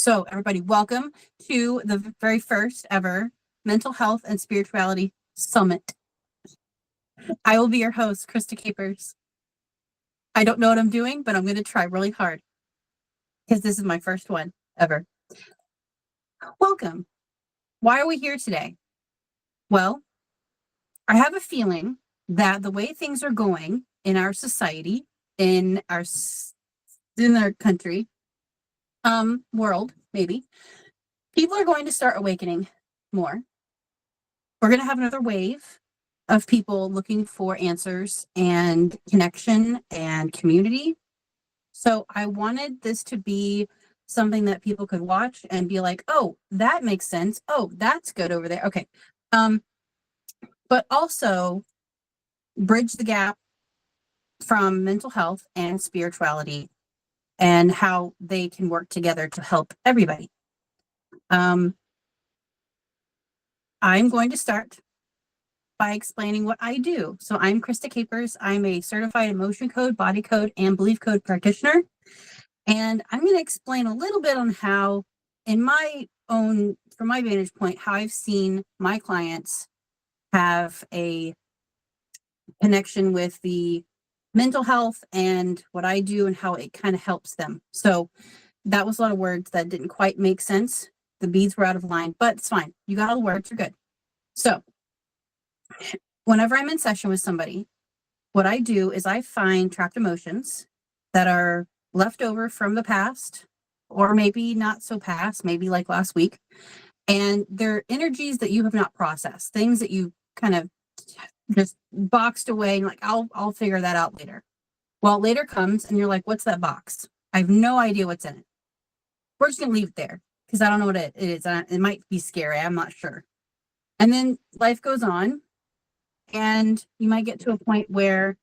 So everybody, welcome to the very first ever Mental Health and Spirituality Summit. I will be your host, Krista Capers. I don't know what I'm doing, but I'm going to try really hard because this is my first one ever. Welcome. Why are we here today? Well, I have a feeling that the way things are going in our society, in our country, world, maybe, people are going to start awakening more. We're going to have another wave of people looking for answers and connection and community. So I wanted this to be something that people could watch and be like, oh, that makes sense. Oh, that's good over there. Okay. But also bridge the gap from mental health and spirituality and how they can work together to help everybody. I'm going to start by explaining what I do. So I'm Krista Capers. I'm a certified emotion code, body code, and belief code practitioner. And I'm going to explain a little bit on how, from my vantage point, how I've seen my clients have a connection with the mental health and what I do and how it kind of helps them. So that was a lot of words that didn't quite make sense. The beads were out of line, but it's fine. You got all the words, you're good. So whenever I'm in session with somebody, what I do is I find trapped emotions that are left over from the past, or maybe not so past, maybe like last week. And they're energies that you have not processed, things that you kind of just boxed away and like, I'll figure that out later. Well, later comes and you're like, what's that box? I have no idea what's in it. We're just going to leave it there because I don't know what it is. It might be scary. I'm not sure. And then life goes on and you might get to a point where,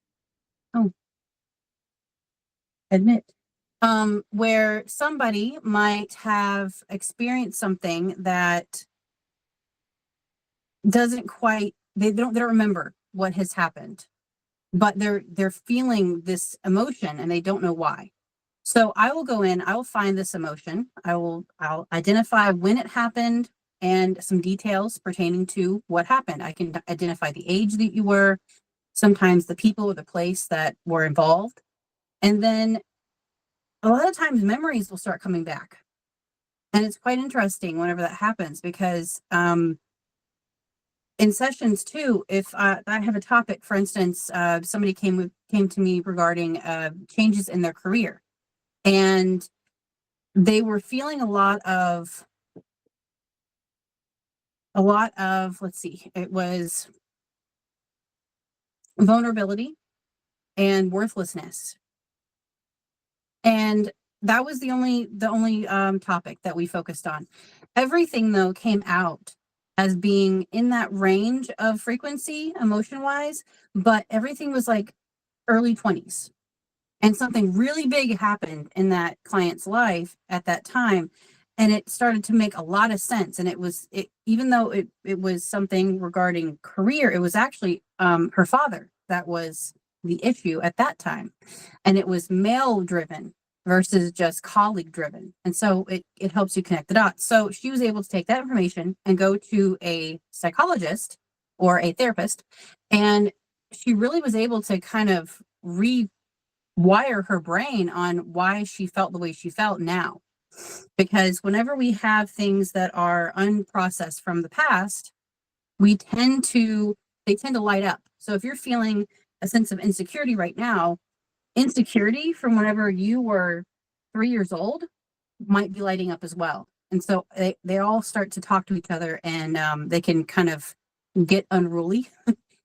where somebody might have experienced something that doesn't quite, they don't remember what has happened, but they're feeling this emotion and they don't know why. So I will go in, I will find this emotion, I'll identify when it happened and some details pertaining to what happened. I can identify the age that you were, sometimes the people or the place that were involved. And then a lot of times memories will start coming back. And it's quite interesting whenever that happens because in sessions too, if I have a topic, for instance, somebody came to me regarding changes in their career, and they were feeling a lot of, let's see, it was vulnerability and worthlessness. And that was the only topic that we focused on. Everything though came out as being in that range of frequency emotion wise, but everything was like early 20s. And something really big happened in that client's life at that time. And it started to make a lot of sense. And even though it was something regarding career, it was actually her father that was the issue at that time. And it was male driven versus just colleague driven. And so it helps you connect the dots. So she was able to take that information and go to a psychologist or a therapist. And she really was able to kind of rewire her brain on why she felt the way she felt now. Because whenever we have things that are unprocessed from the past, they tend to light up. So if you're feeling a sense of insecurity right now, insecurity from whenever you were 3 years old might be lighting up as well. And so they all start to talk to each other, and they can kind of get unruly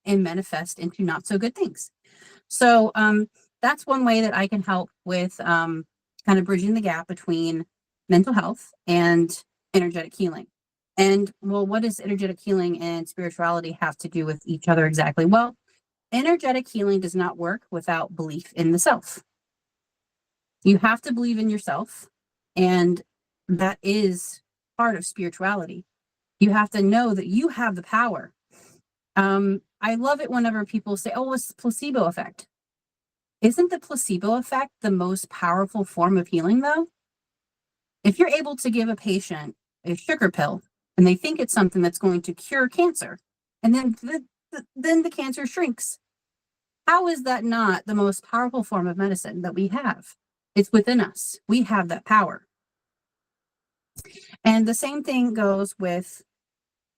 and manifest into not so good things. So that's one way that I can help with kind of bridging the gap between mental health and energetic healing. And well, what does energetic healing and spirituality have to do with each other exactly? Well, energetic healing does not work without belief in the self. You have to believe in yourself, and that is part of spirituality. You have to know that you have the power. I love it whenever people say, oh, it's the placebo effect. Isn't the placebo effect the most powerful form of healing, though? If you're able to give a patient a sugar pill and they think it's something that's going to cure cancer, and then the cancer shrinks, how is that not the most powerful form of medicine that we have? It's within us. We have that power. And the same thing goes with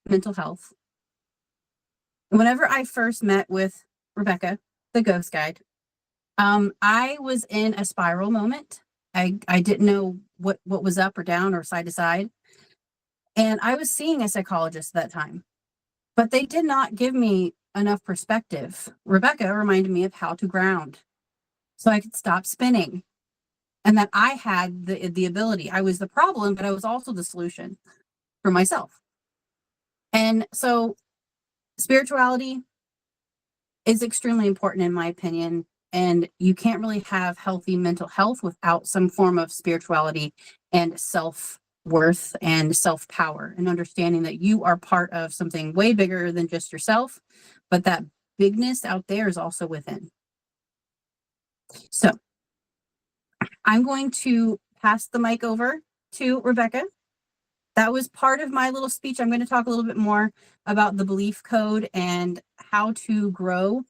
mental health. Whenever I first met with Rebecca, the ghost guide, I was in a spiral moment. I didn't know what was up or down or side to side. And I was seeing a psychologist at that time, but they did not give me enough perspective. Rebecca reminded me of how to ground so I could stop spinning, and that I had the ability. I was the problem, but I was also the solution for myself. And so spirituality is extremely important in my opinion. And you can't really have healthy mental health without some form of spirituality and self-worth and self-power, and understanding that you are part of something way bigger than just yourself, but that bigness out there is also within. So I'm going to pass the mic over to Rebecca. That was part of my little speech. I'm going to talk a little bit more about the belief code and how to grow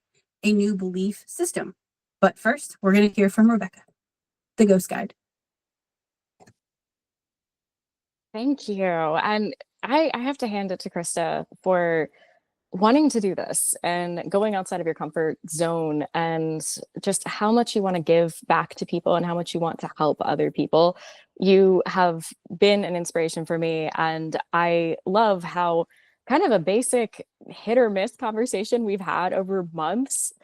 a new belief system. But first, we're going to hear from Rebecca, the ghost guide. Thank you. And I have to hand it to Krista for wanting to do this and going outside of your comfort zone, and just how much you want to give back to people and how much you want to help other people. You have been an inspiration for me, and I love how kind of a basic hit or miss conversation we've had over months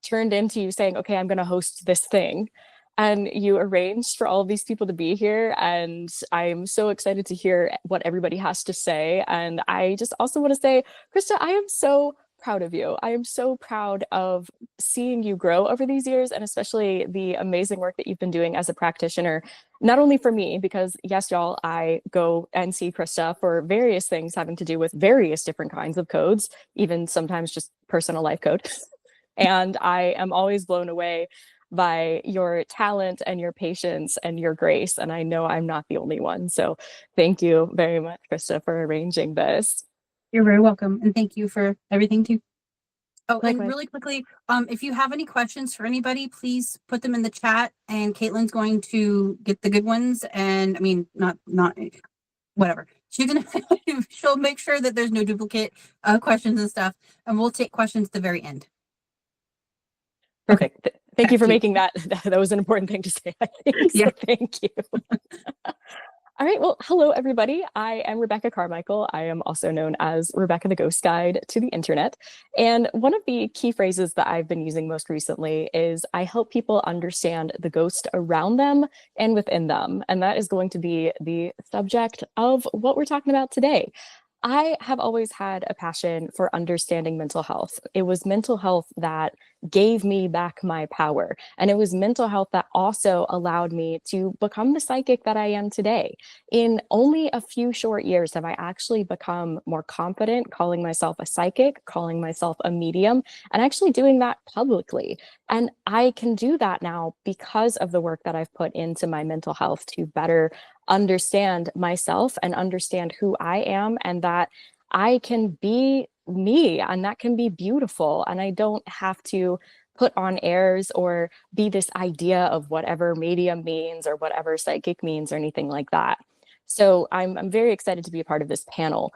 turned into you saying, okay, I'm going to host this thing. And you arranged for all of these people to be here. And I'm so excited to hear what everybody has to say. And I just also want to say, Krista, I am so proud of you. I am so proud of seeing you grow over these years, and especially the amazing work that you've been doing as a practitioner, not only for me, because yes, y'all, I go and see Krista for various things having to do with various different kinds of codes, even sometimes just personal life code. And I am always blown away by your talent and your patience and your grace. And I know I'm not the only one. So thank you very much, Krista, for arranging this. You're very welcome. And thank you for everything too. Oh, Likewise. and really quickly, if you have any questions for anybody, please put them in the chat, and Caitlin's going to get the good ones. And I mean, not whatever. She'll make sure that there's no duplicate questions and stuff. And we'll take questions at the very end. Perfect. Thank you for making that. That was an important thing to say, I think. Yeah. So thank you. All right. Well, hello, everybody. I am Rebecca Carmichael. I am also known as Rebecca the Ghost Guide to the internet. And one of the key phrases that I've been using most recently is I help people understand the ghost around them and within them. And that is going to be the subject of what we're talking about today. I have always had a passion for understanding mental health. It was mental health that gave me back my power. And it was mental health that also allowed me to become the psychic that I am today. In only a few short years have I actually become more confident calling myself a psychic, calling myself a medium, and actually doing that publicly. And I can do that now because of the work that I've put into my mental health to better understand myself and understand who I am, and that I can be me, and that can be beautiful. And I don't have to put on airs or be this idea of whatever medium means or whatever psychic means or anything like that. So I'm very excited to be a part of this panel.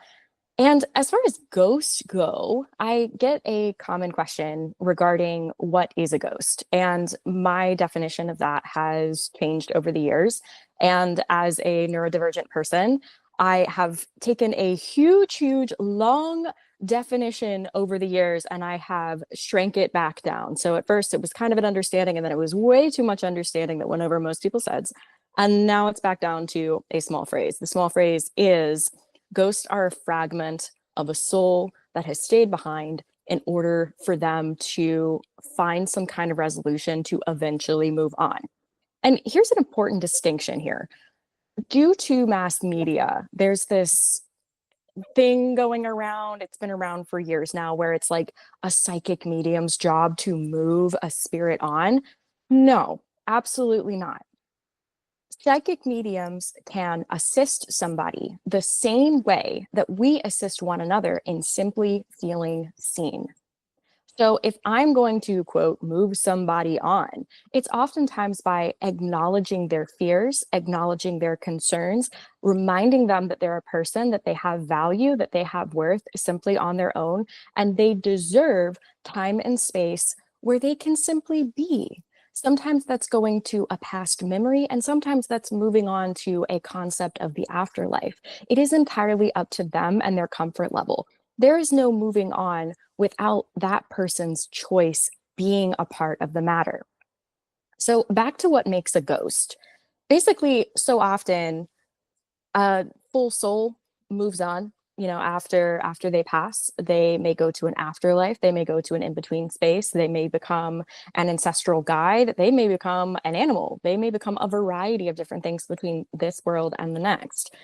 And as far as ghosts go, I get a common question regarding what is a ghost. And my definition of that has changed over the years. And as a neurodivergent person, I have taken a huge, long definition over the years, and I have shrank it back down. So at first it was kind of an understanding, and then it was way too much understanding that went over most people's heads. And now it's back down to a small phrase. The small phrase is: ghosts are a fragment of a soul that has stayed behind in order for them to find some kind of resolution to eventually move on. And here's an important distinction here. Due to mass media, there's this thing going around, it's been around for years now, where it's like a psychic medium's job to move a spirit on. No, absolutely not. Psychic mediums can assist somebody the same way that we assist one another in simply feeling seen. So if I'm going to, quote, move somebody on, it's oftentimes by acknowledging their fears, acknowledging their concerns, reminding them that they're a person, that they have value, that they have worth simply on their own, and they deserve time and space where they can simply be. Sometimes that's going to a past memory, and sometimes that's moving on to a concept of the afterlife. It is entirely up to them and their comfort level. There is no moving on without that person's choice being a part of the matter. So back to what makes a ghost. Basically, so often a full soul moves on, after they pass. They may go to an afterlife, they may go to an in-between space, they may become an ancestral guide, they may become an animal, they may become a variety of different things between this world and the next.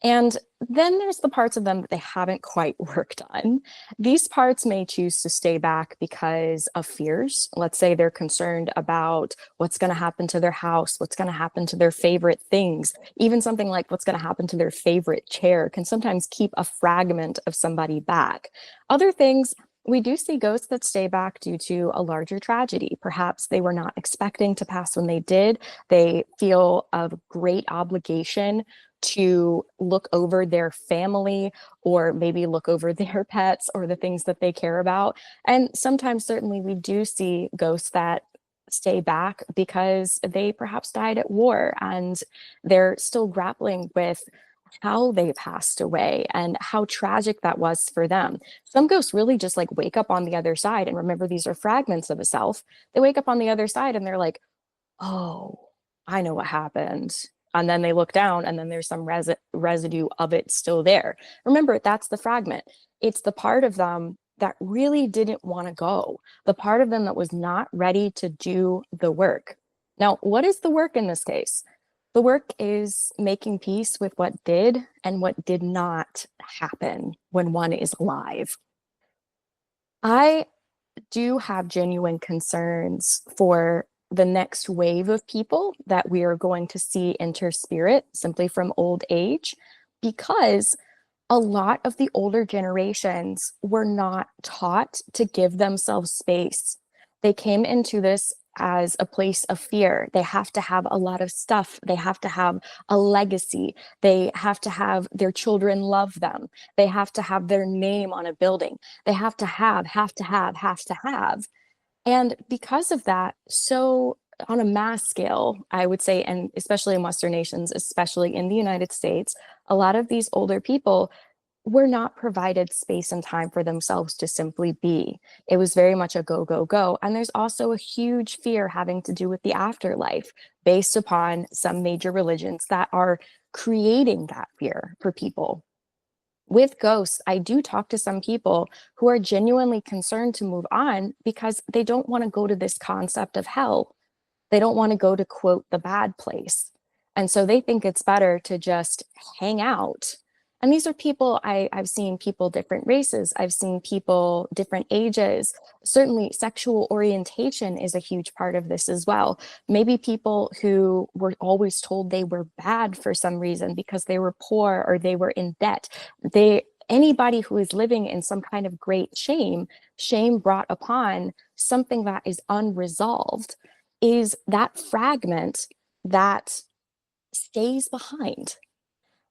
And then there's the parts of them that they haven't quite worked on. These parts may choose to stay back because of fears. Let's say they're concerned about what's going to happen to their house, what's going to happen to their favorite things. Even something like what's going to happen to their favorite chair can sometimes keep a fragment of somebody back. Other things, we do see ghosts that stay back due to a larger tragedy. Perhaps they were not expecting to pass when they did. They feel a great obligation to look over their family, or maybe look over their pets or the things that they care about. And sometimes, certainly, we do see ghosts that stay back because they perhaps died at war and they're still grappling with how they passed away and how tragic that was for them. Some ghosts really just like wake up on the other side. And remember, these are fragments of a self. They wake up on the other side and they're like, oh, I know what happened. And then they look down and then there's some residue of it still there. Remember, that's the fragment. It's the part of them that really didn't want to go, the part of them that was not ready to do the work. Now, what is the work in this case? The work is making peace with what did and what did not happen when one is alive. I do have genuine concerns for the next wave of people that we are going to see enter spirit simply from old age, because a lot of the older generations were not taught to give themselves space. They came into this as a place of fear. They have to have a lot of stuff. They have to have a legacy. They have to have their children love them. They have to have their name on a building. They have to have. And because of that, so on a mass scale, I would say, and especially in Western nations, especially in the United States, a lot of these older people were not provided space and time for themselves to simply be. It was very much a go, go, go. And there's also a huge fear having to do with the afterlife based upon some major religions that are creating that fear for people. With ghosts, I do talk to some people who are genuinely concerned to move on because they don't want to go to this concept of hell. They don't want to go to, quote, the bad place. And so they think it's better to just hang out. And these are people, I've seen people different races. I've seen people different ages. Certainly sexual orientation is a huge part of this as well. Maybe people who were always told they were bad for some reason because they were poor or they were in debt. Anybody who is living in some kind of great shame brought upon something that is unresolved, is that fragment that stays behind.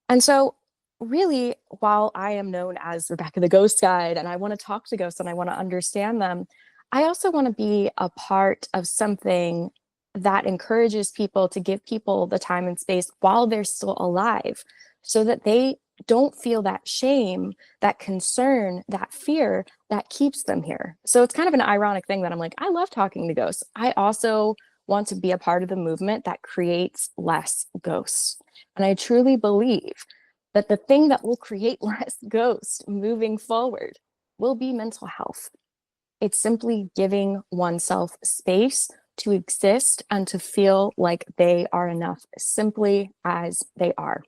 And so really, while I am known as Rebecca the Ghost Guide and I want to talk to ghosts and I want to understand them, I also want to be a part of something that encourages people to give people the time and space while they're still alive, so that they don't feel that shame, that concern, that fear that keeps them here. So it's kind of an ironic thing that I'm like, I love talking to ghosts. I also want to be a part of the movement that creates less ghosts. And I truly believe that the thing that will create less ghosts moving forward will be mental health. It's simply giving oneself space to exist and to feel like they are enough simply as they are.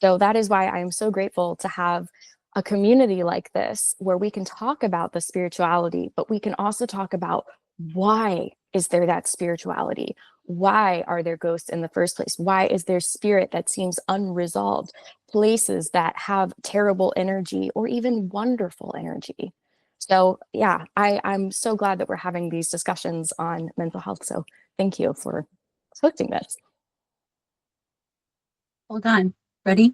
So that is why I am so grateful to have a community like this where we can talk about the spirituality, but we can also talk about why is there that spirituality? Why are there ghosts in the first place? Why is there spirit that seems unresolved? Places that have terrible energy or even wonderful energy. So yeah, I'm so glad that we're having these discussions on mental health. So thank you for hosting this. Hold on. Ready?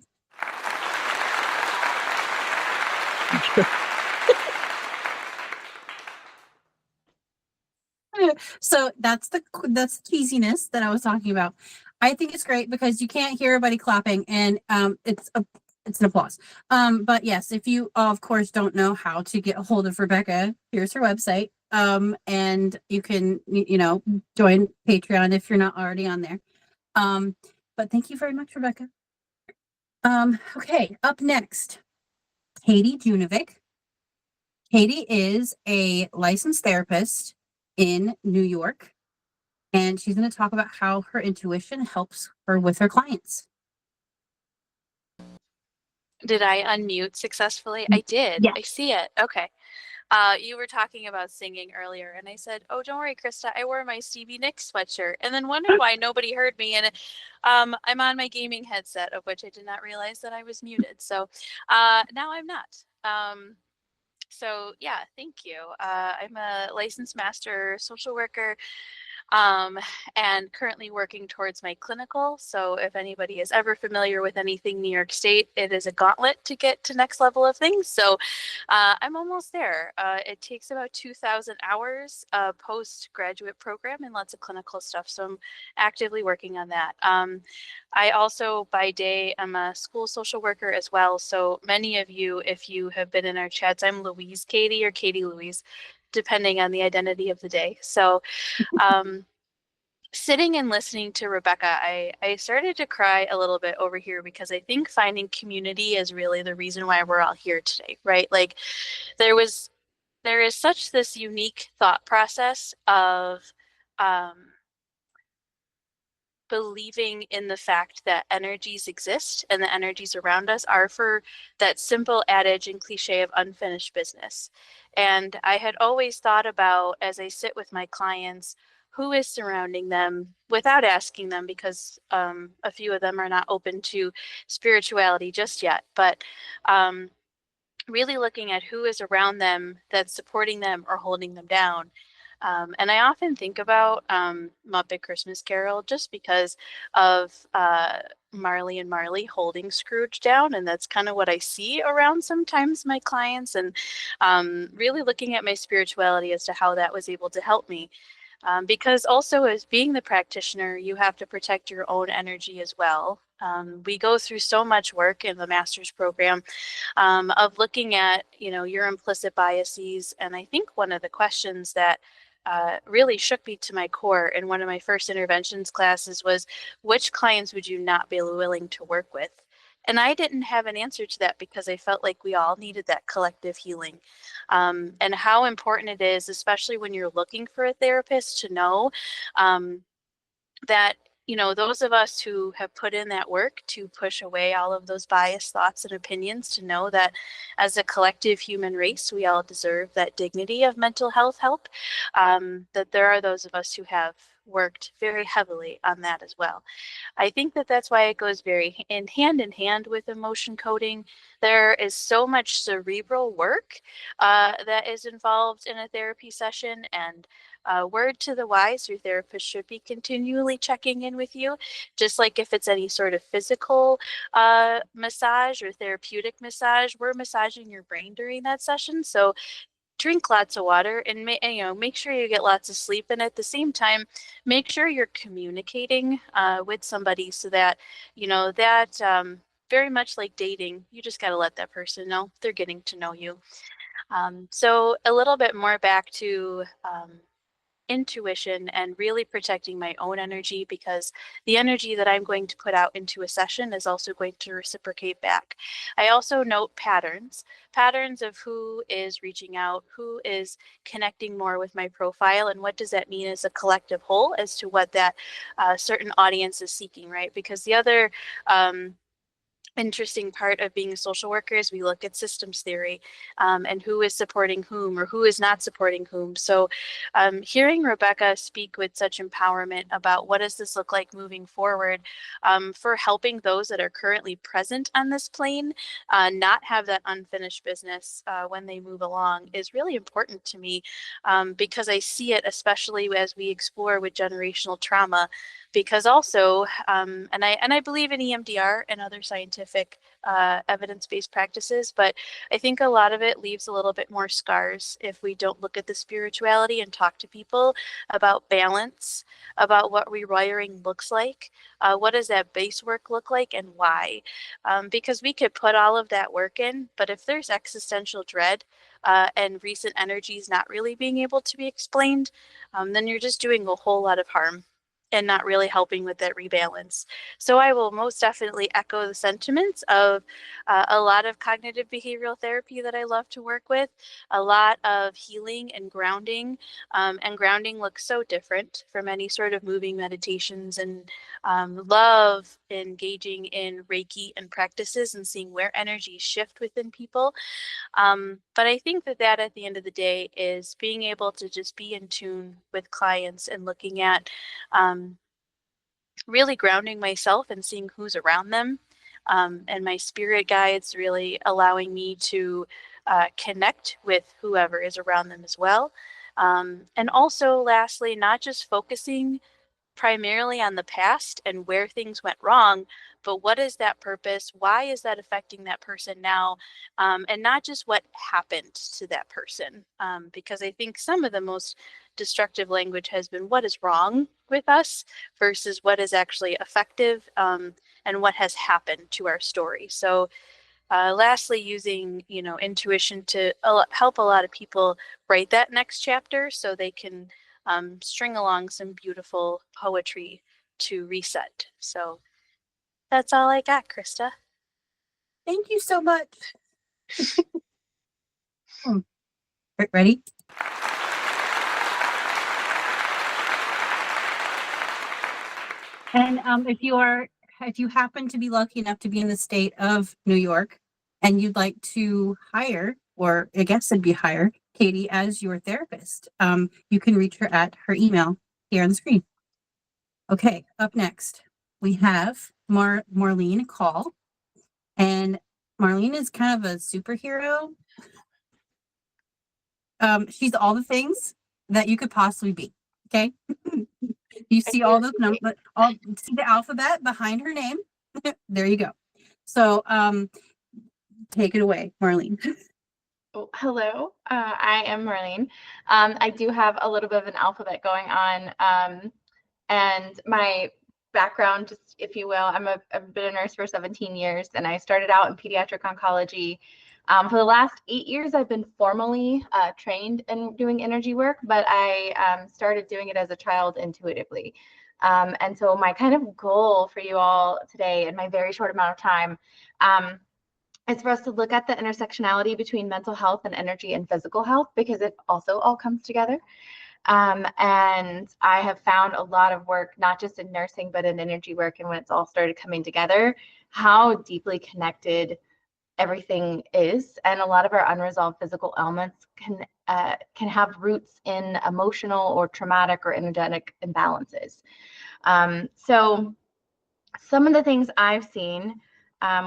So that's the cheesiness that I was talking about. I think it's great because you can't hear everybody clapping, and it's an applause. But yes, if you of course don't know how to get a hold of Rebecca, here's her website. And you can join Patreon if you're not already on there. But thank you very much, Rebecca. Okay, up next, Katie Junovic. Katie is a licensed therapist in New York, and she's going to talk about how her intuition helps her with her clients. Did I unmute successfully? I did. Yes. I see it. Okay. You were talking about singing earlier, and I said, "Oh, don't worry, Krista. I wore my Stevie Nicks sweatshirt," and then wondered why nobody heard me. And I'm on my gaming headset, of which I did not realize that I was muted. So now I'm not. So yeah, thank you. I'm a licensed master social worker, um, and currently working towards my clinical. So if anybody is ever familiar with anything New York State, it is a gauntlet to get to next level of things. So I'm almost there. It takes about 2,000 hours postgraduate program and lots of clinical stuff. So I'm actively working on that. I also, by day, I'm a school social worker as well. So many of you, if you have been in our chats, I'm Louise Katie or Katie Louise, depending on the identity of the day. So sitting and listening to Rebecca, I started to cry a little bit over here because I think finding community is really the reason why we're all here today, right? Like there is such this unique thought process of believing in the fact that energies exist and the energies around us are for that simple adage and cliche of unfinished business. And I had always thought about, as I sit with my clients, who is surrounding them without asking them, because a few of them are not open to spirituality just yet, but really looking at who is around them that's supporting them or holding them down. And I often think about Muppet Christmas Carol just because of Marley and Marley holding Scrooge down. And that's kind of what I see around sometimes my clients, and really looking at my spirituality as to how that was able to help me. Because also, as being the practitioner, you have to protect your own energy as well. We go through so much work in the master's program of looking at, your implicit biases. And I think one of the questions that really shook me to my core in one of my first interventions classes was, which clients would you not be willing to work with? And I didn't have an answer to that because I felt like we all needed that collective healing. And how important it is, especially when you're looking for a therapist, to know that those of us who have put in that work to push away all of those biased thoughts and opinions, to know that as a collective human race, we all deserve that dignity of mental health help, that there are those of us who have worked very heavily on that as well. I think that that's why it goes very in hand with emotion coding. There is so much cerebral work that is involved in a therapy session, and word to the wise, your therapist should be continually checking in with you, just like if it's any sort of physical massage or therapeutic massage, we're massaging your brain during that session. So drink lots of water and make sure you get lots of sleep, and at the same time make sure you're communicating with somebody, so that that very much like dating, you just got to let that person know they're getting to know you. So a little bit more back to intuition and really protecting my own energy, because the energy that I'm going to put out into a session is also going to reciprocate back. I also note patterns of who is reaching out, who is connecting more with my profile, and what does that mean as a collective whole as to what that certain audience is seeking, right? Because the other interesting part of being a social worker is we look at systems theory, and who is supporting whom or who is not supporting whom. So hearing Rebecca speak with such empowerment about what does this look like moving forward, for helping those that are currently present on this plane not have that unfinished business when they move along is really important to me, because I see it especially as we explore with generational trauma, because also, and I believe in EMDR and other scientific evidence-based practices, but I think a lot of it leaves a little bit more scars if we don't look at the spirituality and talk to people about balance, about what rewiring looks like, what does that base work look like, and why. Because we could put all of that work in, but if there's existential dread and recent energies not really being able to be explained, then you're just doing a whole lot of harm and not really helping with that rebalance. So I will most definitely echo the sentiments of a lot of cognitive behavioral therapy that I love to work with, a lot of healing and grounding. And grounding looks so different from any sort of moving meditations, and love engaging in Reiki and practices and seeing where energies shift within people. But I think that at the end of the day is being able to just be in tune with clients and looking at really grounding myself and seeing who's around them. And my spirit guides really allowing me to connect with whoever is around them as well. And also, lastly, not just focusing primarily on the past and where things went wrong, but what is that purpose? Why is that affecting that person now? And not just what happened to that person. Because I think some of the most destructive language has been what is wrong with us versus what is actually effective, and what has happened to our story. So lastly, using intuition to help a lot of people write that next chapter so they can string along some beautiful poetry to reset. So that's all I got, Krista. Thank you so much. Ready? And if you happen to be lucky enough to be in the state of New York and you'd like to hire, or I guess it'd be hire, Katie as your therapist, you can reach her at her email here on the screen. Okay, up next, we have Marlene Call. And Marlene is kind of a superhero. She's all the things that you could possibly be. Okay. You see all those numbers, see the alphabet behind her name. There you go. So take it away, Marlene. Oh, hello, I am Marlene. I do have a little bit of an alphabet going on, and my background, just if you will, I've been a nurse for 17 years, and I started out in pediatric oncology. For the last 8 years, I've been formally trained in doing energy work, but I started doing it as a child intuitively. And so my kind of goal for you all today in my very short amount of time is for us to look at the intersectionality between mental health and energy and physical health, because it also all comes together. And I have found a lot of work, not just in nursing, but in energy work, and when it's all started coming together, how deeply connected everything is. And a lot of our unresolved physical ailments can have roots in emotional or traumatic or energetic imbalances. So some of the things I've seen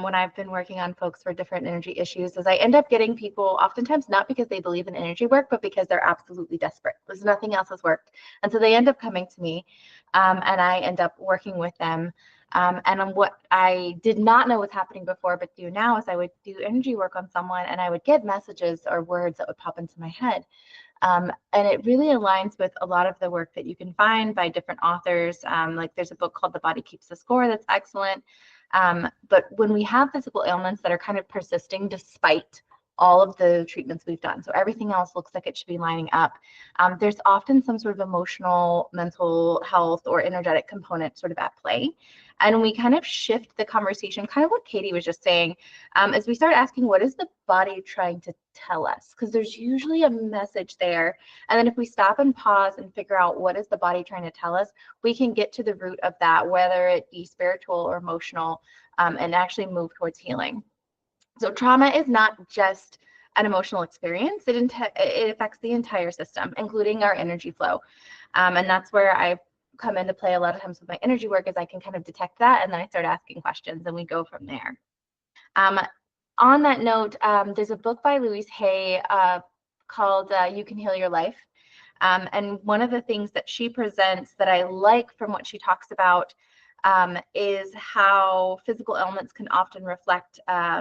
when I've been working on folks for different energy issues is I end up getting people oftentimes not because they believe in energy work, but because they're absolutely desperate. There's nothing else has worked. And so they end up coming to me, and I end up working with them. And what I did not know was happening before, but do now, is I would do energy work on someone and I would get messages or words that would pop into my head. And it really aligns with a lot of the work that you can find by different authors. Like there's a book called The Body Keeps the Score that's excellent. But when we have physical ailments that are kind of persisting despite all of the treatments we've done, so everything else looks like it should be lining up, there's often some sort of emotional, mental health, or energetic component sort of at play. And we kind of shift the conversation, kind of what Katie was just saying, as we start asking, what is the body trying to tell us? Because there's usually a message there. And then if we stop and pause and figure out what is the body trying to tell us, we can get to the root of that, whether it be spiritual or emotional, and actually move towards healing. So trauma is not just an emotional experience. It affects the entire system, including our energy flow. And that's where I come into play a lot of times with my energy work, is I can kind of detect that, and then I start asking questions, and we go from there. On that note, there's a book by Louise Hay called You Can Heal Your Life. And one of the things that she presents that I like from what she talks about is how physical ailments can often reflect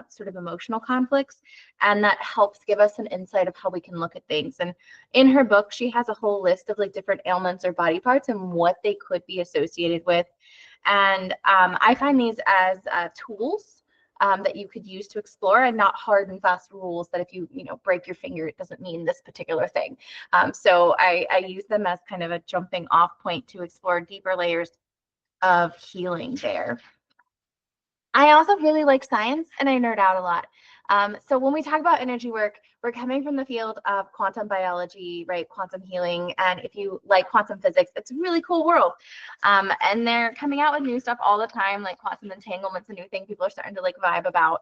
sort of emotional conflicts, and that helps give us an insight of how we can look at things. And in her book, she has a whole list of like different ailments or body parts and what they could be associated with. And I find these as tools that you could use to explore, and not hard and fast rules that if you break your finger, it doesn't mean this particular thing. So I use them as kind of a jumping off point to explore deeper layers of healing there. I also really like science, and I nerd out a lot. So when we talk about energy work, we're coming from the field of quantum biology, right? Quantum healing. And if you like quantum physics, it's a really cool world. And they're coming out with new stuff all the time, like quantum entanglement's a new thing people are starting to like vibe about.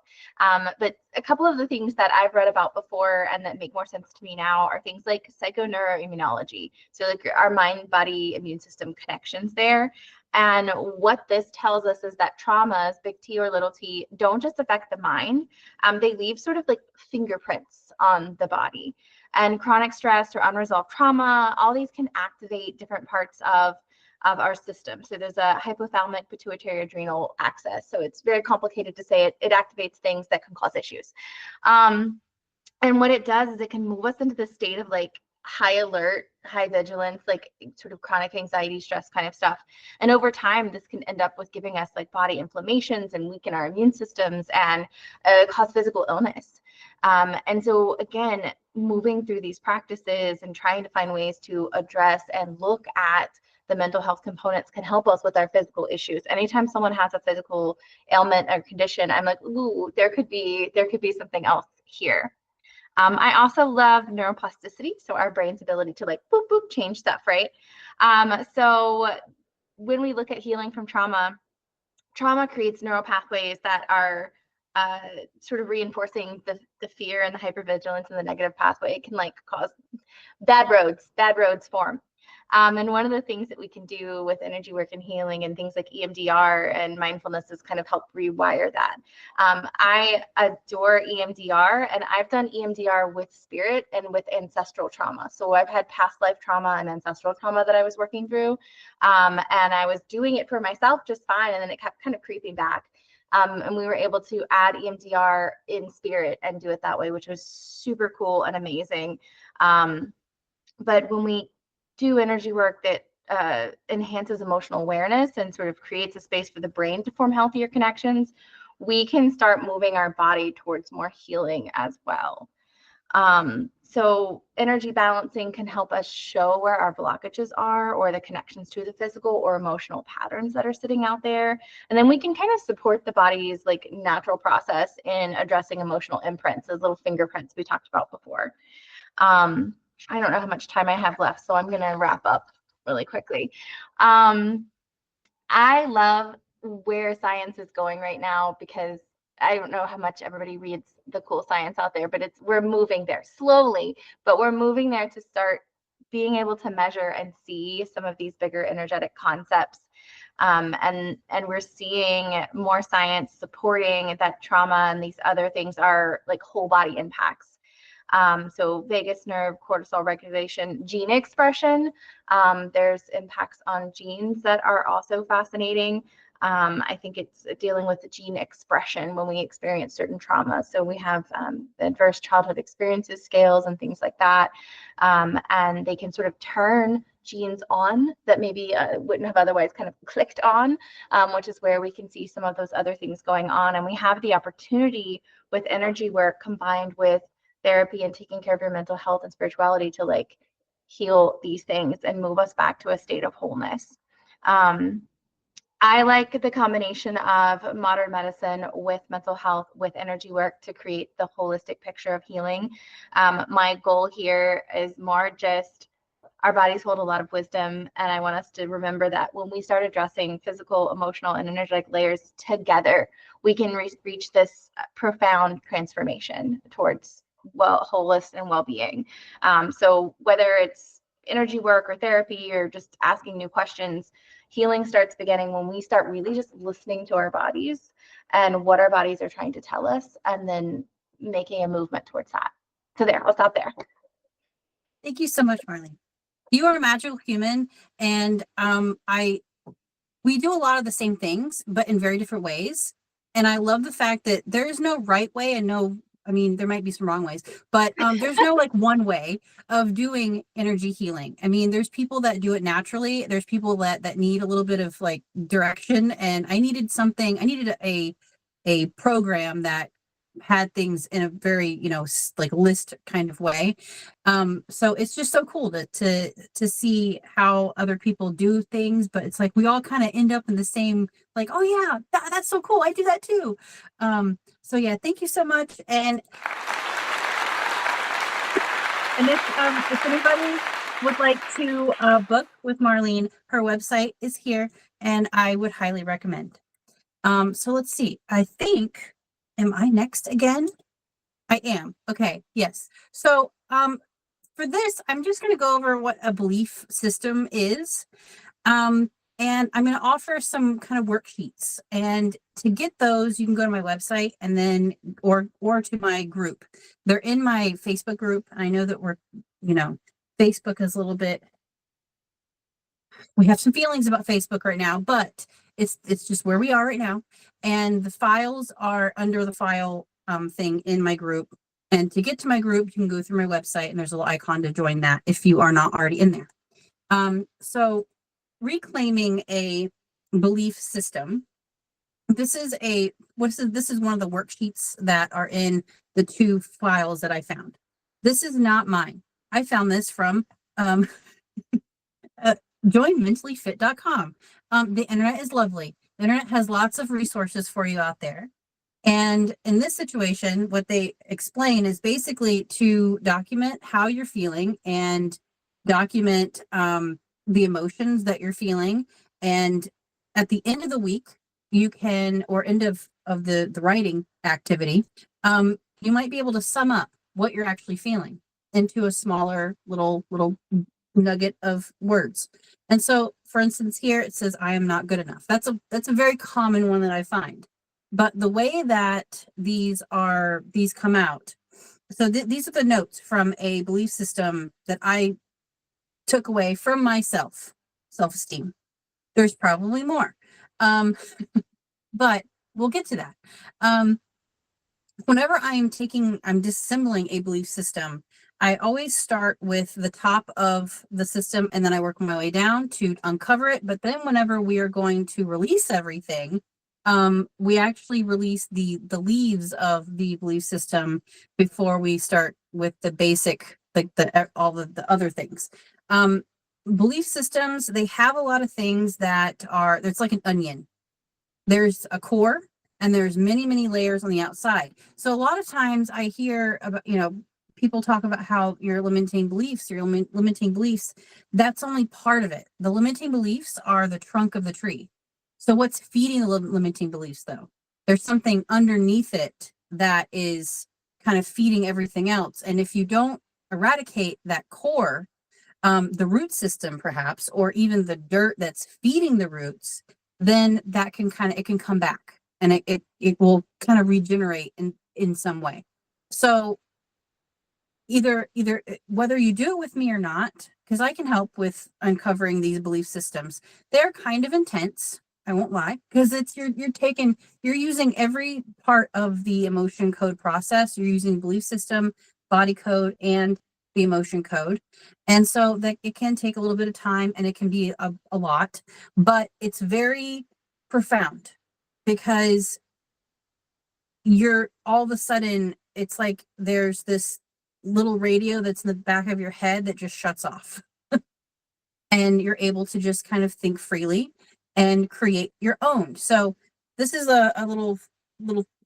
But a couple of the things that I've read about before and that make more sense to me now are things like psychoneuroimmunology. So like our mind, body, immune system connections there. And what this tells us is that traumas, big T or little t, don't just affect the mind. They leave sort of like fingerprints on the body. And chronic stress or unresolved trauma, all these can activate different parts of our system. So there's a hypothalamic pituitary adrenal axis. So it's very complicated to say. It activates things that can cause issues. And what it does is it can move us into the state of like high alert, high vigilance, like sort of chronic anxiety, stress kind of stuff. And over time, this can end up with giving us like body inflammations and weaken our immune systems and cause physical illness. And so again, moving through these practices and trying to find ways to address and look at the mental health components can help us with our physical issues. Anytime someone has a physical ailment or condition, I'm like, ooh, there could be something else here. I also love neuroplasticity, so our brain's ability to like boop, boop, change stuff, right? So when we look at healing from trauma creates neural pathways that are sort of reinforcing the fear and the hypervigilance, and the negative pathway can like cause bad roads form. And one of the things that we can do with energy work and healing and things like EMDR and mindfulness is kind of help rewire that. I adore EMDR, and I've done EMDR with spirit and with ancestral trauma. So I've had past life trauma and ancestral trauma that I was working through, and I was doing it for myself just fine, and then it kept kind of creeping back. And we were able to add EMDR in spirit and do it that way, which was super cool and amazing. But when we do energy work that enhances emotional awareness and sort of creates a space for the brain to form healthier connections, we can start moving our body towards more healing as well. So energy balancing can help us show where our blockages are, or the connections to the physical or emotional patterns that are sitting out there. And then we can kind of support the body's like natural process in addressing emotional imprints, those little fingerprints we talked about before. I don't know how much time I have left, so I'm going to wrap up really quickly. I love where science is going right now, because I don't know how much everybody reads the cool science out there, but we're moving there slowly, but we're moving there to start being able to measure and see some of these bigger energetic concepts. And we're seeing more science supporting that trauma and these other things are like whole body impacts. So vagus nerve, cortisol regulation, gene expression. There's impacts on genes that are also fascinating. I think it's dealing with the gene expression when we experience certain trauma. So we have adverse childhood experiences scales and things like that. And they can sort of turn genes on that maybe wouldn't have otherwise kind of clicked on, which is where we can see some of those other things going on. And we have the opportunity with energy work combined with therapy and taking care of your mental health and spirituality to like heal these things and move us back to a state of wholeness. I like the combination of modern medicine with mental health, with energy work to create the holistic picture of healing. My goal here is more just our bodies hold a lot of wisdom, and I want us to remember that when we start addressing physical, emotional, and energetic layers together, we can reach this profound transformation towards wholeness and well-being. So whether it's energy work or therapy or just asking new questions, healing starts beginning when we start really just listening to our bodies and what our bodies are trying to tell us, and then making a movement towards that. So there, I'll stop there. Thank you so much, Marlene. You are a magical human, and we do a lot of the same things, but in very different ways. And I love the fact that there is no right way and no, I mean, there might be some wrong ways, but there's no like one way of doing energy healing. I mean, there's people that do it naturally. There's people that need a little bit of like direction. And I needed a program that had things in a very, you know, like list kind of way. So it's just so cool to see how other people do things, but it's like we all kind of end up in the same, like, oh yeah, that's so cool, I do that too. So yeah, thank you so much. And if anybody would like to book with Marlene, her website is here, and I would highly recommend. So let's see, I think, am I next again? I am. Okay. Yes. So for this, I'm just going to go over what a belief system is. And I'm going to offer some kind of worksheets. And to get those, you can go to my website and then or to my group. They're in my Facebook group. I know that Facebook is a little bit, we have some feelings about Facebook right now, but it's just where we are right now. And the files are under the file thing in my group. And to get to my group, you can go through my website and there's a little icon to join that if you are not already in there. So reclaiming a belief system. This is one of the worksheets that are in the 2 files that I found. This is not mine. I found this from joinmentallyfit.com. The internet is lovely. The internet has lots of resources for you out there. And in this situation, what they explain is basically to document how you're feeling and document the emotions that you're feeling. And at the end of the week, you can, or end of the writing activity, you might be able to sum up what you're actually feeling into a smaller little nugget of words. And so, for instance, here it says, I am not good enough. That's a very common one that I find. But the way that these come out, so these are the notes from a belief system that I took away from myself, self-esteem. There's probably more, but we'll get to that. Whenever I'm disassembling a belief system, I always start with the top of the system and then I work my way down to uncover it. But then whenever we are going to release everything, we actually release the leaves of the belief system before we start with the basic, like all the other things. Belief systems, they have a lot of things that are, it's like an onion. There's a core and there's many, many layers on the outside. So a lot of times I hear about, people talk about how your limiting beliefs, that's only part of it. The limiting beliefs are the trunk of the tree. So what's feeding the limiting beliefs though? There's something underneath it that is kind of feeding everything else. And if you don't eradicate that core, the root system perhaps, or even the dirt that's feeding the roots, then that can it can come back and it will kind of regenerate in some way. So either whether you do it with me or not, because I can help with uncovering these belief systems. They're kind of intense, I won't lie, because it's you're using every part of the emotion code process. You're using belief system, body code, and the emotion code. And so that it can take a little bit of time and it can be a lot, but it's very profound because you're all of a sudden, it's like there's this little radio that's in the back of your head that just shuts off and you're able to just kind of think freely and create your own. So this is a little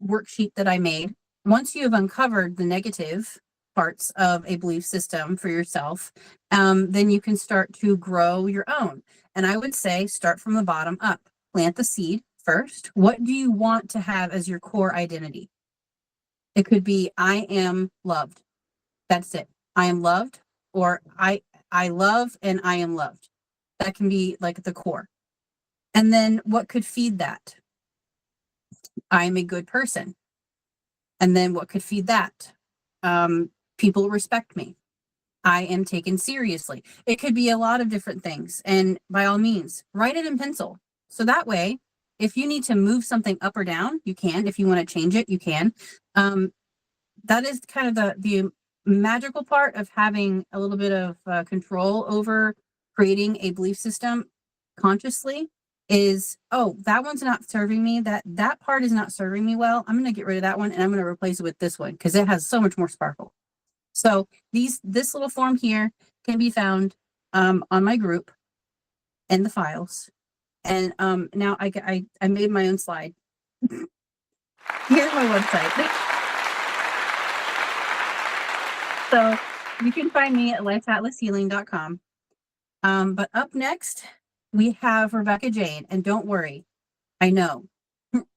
worksheet that I made. Once you have uncovered the negative parts of a belief system for yourself, then you can start to grow your own. And I would say start from the bottom up. Plant the seed first. What do you want to have as your core identity? It could be I am loved. That's it. I am loved, or I love and I am loved. That can be like the core. And then what could feed that? I'm a good person. And then what could feed that? People respect me. I am taken seriously. It could be a lot of different things. And by all means, write it in pencil. So that way, if you need to move something up or down, you can. If you want to change it, you can. That is kind of the magical part of having a little bit of control over creating a belief system consciously is, oh, that one's not serving me. That part is not serving me well. I'm going to get rid of that one and I'm going to replace it with this one because it has so much more sparkle. So this little form here can be found on my group in the files. And now I made my own slide. Here's my website. So you can find me at lifeatlashealing.com. But up next, we have Rebecca Jane. And don't worry, I know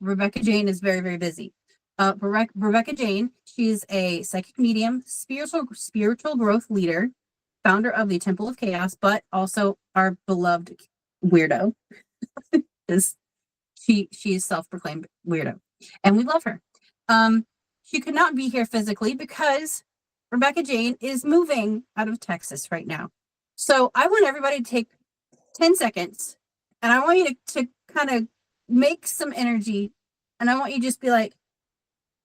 Rebecca Jane is very, very busy. Rebecca Jane, she's a psychic medium, spiritual growth leader, founder of the Temple of Chaos, but also our beloved weirdo. She is self-proclaimed weirdo, and we love her. She could not be here physically because Rebecca Jane is moving out of Texas right now. So I want everybody to take 10 seconds, and I want you to kind of make some energy, and I want you to just be like,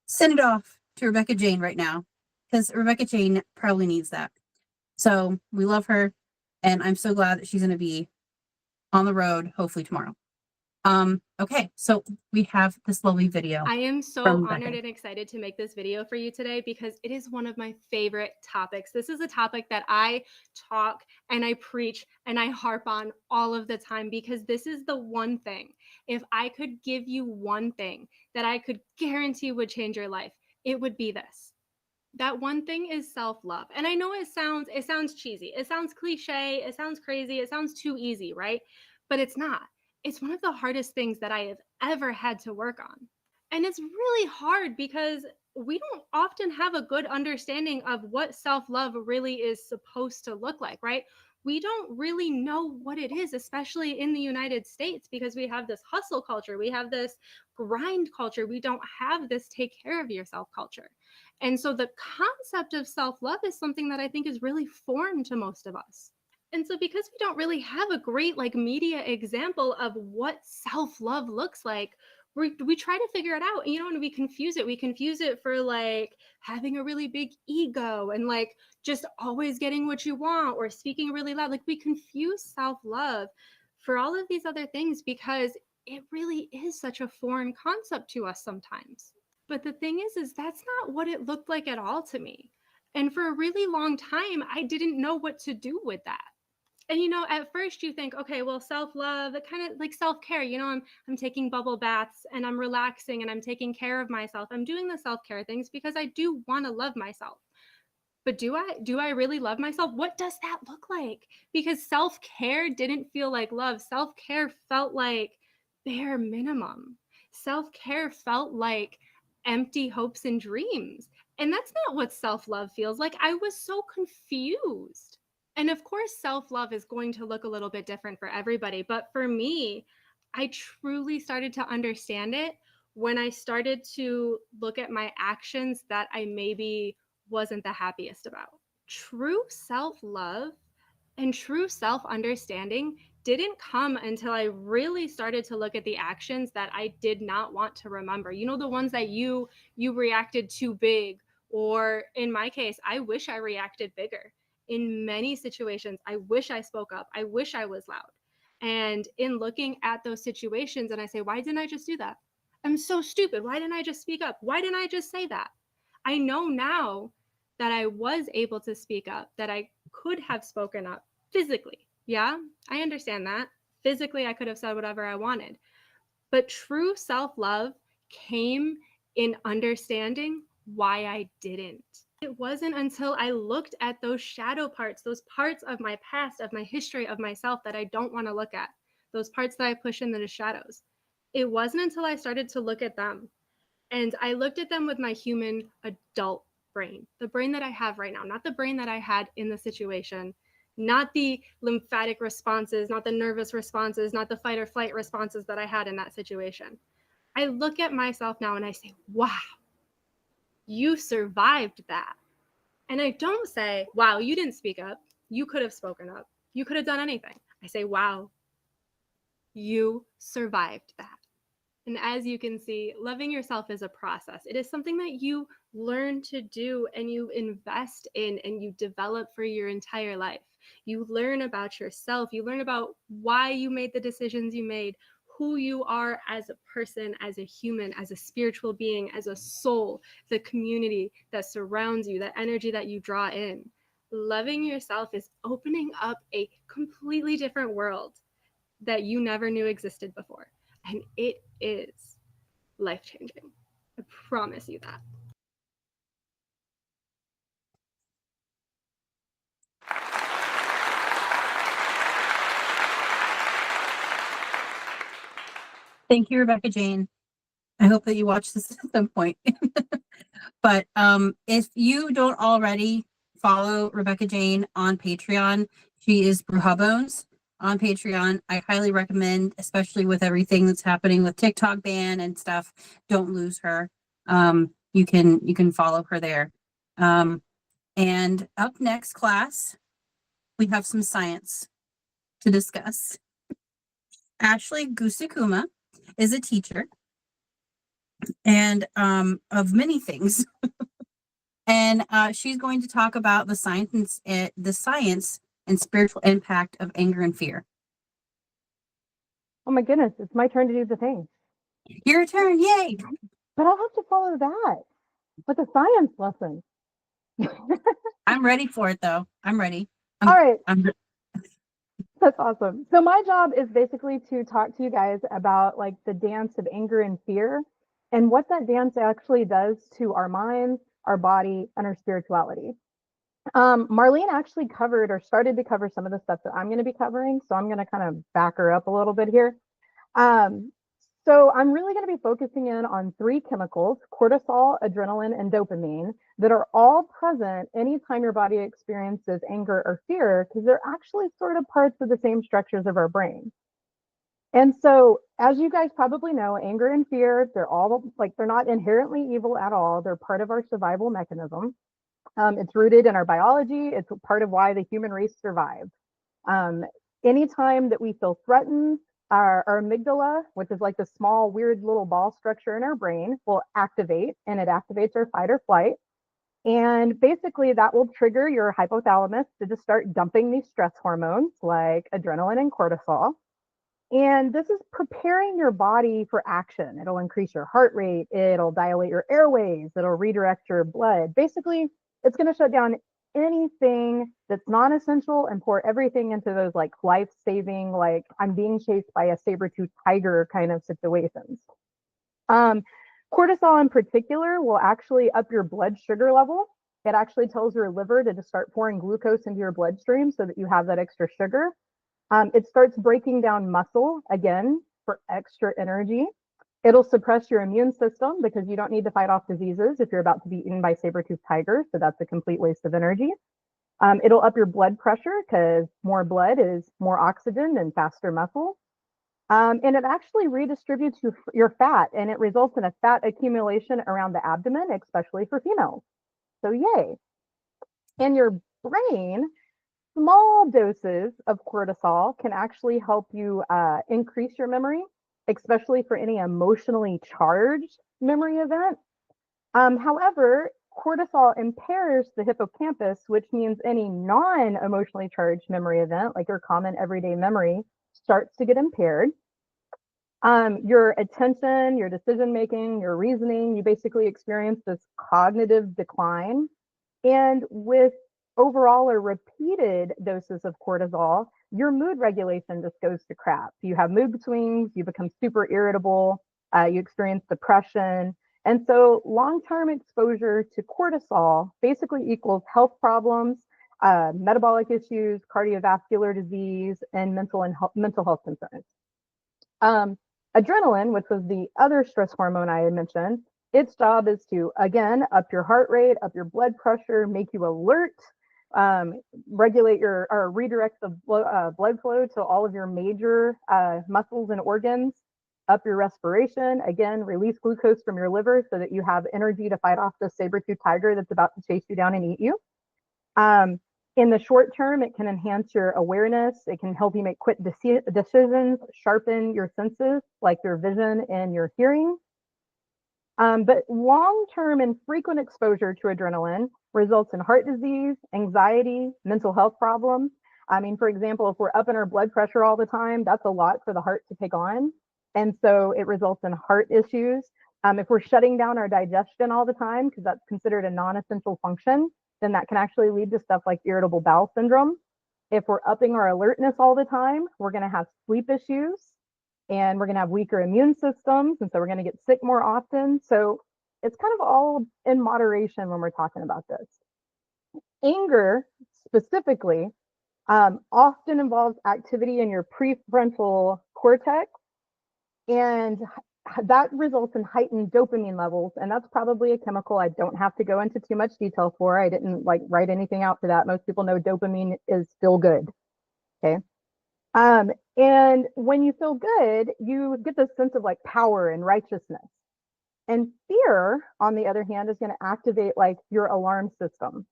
send it off to Rebecca Jane right now, because Rebecca Jane probably needs that. So we love her, and I'm so glad that she's going to be on the road, hopefully tomorrow. Okay, so we have this lovely video. I am so from honored Becca. and excited to make this video for you today because it is one of my favorite topics. This is a topic that I talk and I preach and I harp on all of the time because this is the one thing. If I could give you one thing that I could guarantee would change your life, it would be this. That one thing is self-love. And I know it sounds cheesy. It sounds cliche. It sounds crazy. It sounds too easy, right? But it's not. It's one of the hardest things that I have ever had to work on. And it's really hard because we don't often have a good understanding of what self-love really is supposed to look like, right? We don't really know what it is, especially in the United States, because we have this hustle culture. We have this grind culture. We don't have this take care of yourself culture. And so the concept of self-love is something that I think is really foreign to most of us. And so because we don't really have a great media example of what self-love looks like, we try to figure it out, and we confuse it. We confuse it for having a really big ego and just always getting what you want or speaking really loud. We confuse self-love for all of these other things because it really is such a foreign concept to us sometimes. But the thing is that's not what it looked like at all to me. And for a really long time, I didn't know what to do with that. And at first you think, okay, well, self-love, kind of like self-care, I'm taking bubble baths and I'm relaxing and I'm taking care of myself. I'm doing the self-care things because I do want to love myself. But do I really love myself? What does that look like? Because self-care didn't feel like love. Self-care felt like bare minimum. Self-care felt like empty hopes and dreams. And that's not what self-love feels like. I was so confused. And of course, self-love is going to look a little bit different for everybody. But for me, I truly started to understand it when I started to look at my actions that I maybe wasn't the happiest about. True self-love and true self-understanding didn't come until I really started to look at the actions that I did not want to remember. The ones that you reacted too big, or in my case, I wish I reacted bigger. In many situations, I wish I spoke up. I wish I was loud. And in looking at those situations, and I say, why didn't I just do that? I'm so stupid. Why didn't I just speak up? Why didn't I just say that? I know now that I was able to speak up, that I could have spoken up physically. Yeah, I understand that. Physically, I could have said whatever I wanted. But true self-love came in understanding why I didn't. It wasn't until I looked at those shadow parts, those parts of my past, of my history, of myself that I don't want to look at, those parts that I push into the shadows. It wasn't until I started to look at them, and I looked at them with my human adult brain, the brain that I have right now, not the brain that I had in the situation, not the lymphatic responses, not the nervous responses, not the fight or flight responses that I had in that situation. I look at myself now and I say, wow, you survived that. And I don't say, wow, you didn't speak up. You could have spoken up. You could have done anything. I say, wow, you survived that. And as you can see, loving yourself is a process. It is something that you learn to do and you invest in and you develop for your entire life. You learn about yourself. You learn about why you made the decisions you made, who you are as a person, as a human, as a spiritual being, as a soul, the community that surrounds you, the energy that you draw in. Loving yourself is opening up a completely different world that you never knew existed before. And it is life-changing. I promise you that. Thank you, Rebecca Jane. I hope that you watch this at some point. But if you don't already follow Rebecca Jane on Patreon, she is Bruja Bones on Patreon. I highly recommend, especially with everything that's happening with TikTok ban and stuff. Don't lose her. You can follow her there. And up next, class, we have some science to discuss. Ashley Gusakuma is a teacher and of many things. And she's going to talk about the science and spiritual impact of anger and fear. Oh my goodness, it's my turn to do the thing. Your turn, yay! But I'll have to follow that with a science lesson. I'm ready for it though. I'm ready. All right, I'm that's awesome. So my job is basically to talk to you guys about like the dance of anger and fear and what that dance actually does to our minds, our body, and our spirituality. Marlene actually covered or started to cover some of the stuff that I'm going to be covering. So I'm going to kind of back her up a little bit here. So I'm really going to be focusing in on three chemicals, cortisol, adrenaline, and dopamine, that are all present anytime your body experiences anger or fear, because they're actually sort of parts of the same structures of our brain. And so, as you guys probably know, anger and fear, they're all like, they're not inherently evil at all. They're part of our survival mechanism. It's rooted in our biology. It's part of why the human race survived. Anytime that we feel threatened, our amygdala, which is like the small, weird little ball structure in our brain, will activate, and it activates our fight or flight. And basically, that will trigger your hypothalamus to just start dumping these stress hormones like adrenaline and cortisol. And this is preparing your body for action. It'll increase your heart rate, it'll dilate your airways, it'll redirect your blood. Basically, it's going to shut down anything that's non-essential and pour everything into those like life-saving, like I'm being chased by a saber-toothed tiger kind of situations. Cortisol in particular will actually up your blood sugar level. It actually tells your liver to just start pouring glucose into your bloodstream so that you have that extra sugar. It starts breaking down muscle again for extra energy. It'll suppress your immune system because you don't need to fight off diseases if you're about to be eaten by saber-toothed tigers. So that's a complete waste of energy. It'll up your blood pressure because more blood is more oxygen and faster muscle. And it actually redistributes your fat, and it results in a fat accumulation around the abdomen, especially for females. So yay. In your brain, small doses of cortisol can actually help you increase your memory, especially for any emotionally charged memory event. However, cortisol impairs the hippocampus, which means any non-emotionally charged memory event, like your common everyday memory, starts to get impaired. Your attention, your decision making, your reasoning, you basically experience this cognitive decline. And with overall or repeated doses of cortisol, your mood regulation just goes to crap. You have mood swings, you become super irritable, you experience depression, And so long-term exposure to cortisol basically equals health problems, metabolic issues, cardiovascular disease, and mental health concerns. Adrenaline, which was the other stress hormone I had mentioned, its job is to, again, up your heart rate, up your blood pressure, make you alert, regulate your or redirect the blood flow to all of your major muscles and organs, up your respiration, again, release glucose from your liver so that you have energy to fight off the saber-toothed tiger that's about to chase you down and eat you. In the short term, it can enhance your awareness. It can help you make quick decisions, sharpen your senses, like your vision and your hearing. But long-term and frequent exposure to adrenaline results in heart disease, anxiety, mental health problems. I mean, for example, if we're up in our blood pressure all the time, that's a lot for the heart to take on. And so it results in heart issues. If we're shutting down our digestion all the time, because that's considered a non-essential function, then that can actually lead to stuff like irritable bowel syndrome. If we're upping our alertness all the time, we're going to have sleep issues and we're going to have weaker immune systems. And so we're going to get sick more often. So it's kind of all in moderation when we're talking about this. Anger specifically often involves activity in your prefrontal cortex, and that results in heightened dopamine levels, and that's probably a chemical I don't have to go into too much detail for. I didn't write anything out for that. Most people know dopamine is feel good. Okay. And when you feel good, you get this sense of power and righteousness. And fear, on the other hand, is going to activate your alarm system,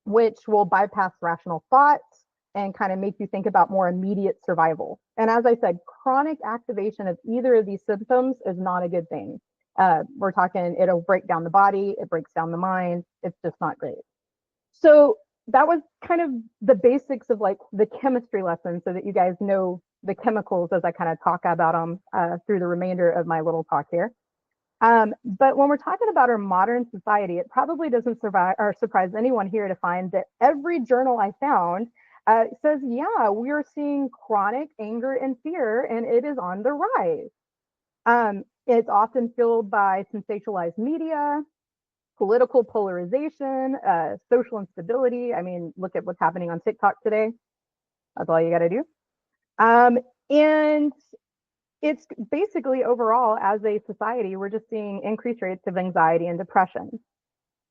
which will bypass rational thought and kind of make you think about more immediate survival. And as I said, chronic activation of either of these symptoms is not a good thing. We're talking, it'll break down the body, it breaks down the mind. It's just not great. So that was kind of the basics of the chemistry lesson, so that you guys know the chemicals as I kind of talk about them through the remainder of my little talk here. But when we're talking about our modern society, it probably doesn't surprise anyone here to find that every journal I found says, yeah, we're seeing chronic anger and fear, and it is on the rise. It's often fueled by sensationalized media, political polarization, social instability. I mean, look at what's happening on TikTok today. That's all you got to do. And it's basically overall, as a society, we're just seeing increased rates of anxiety and depression.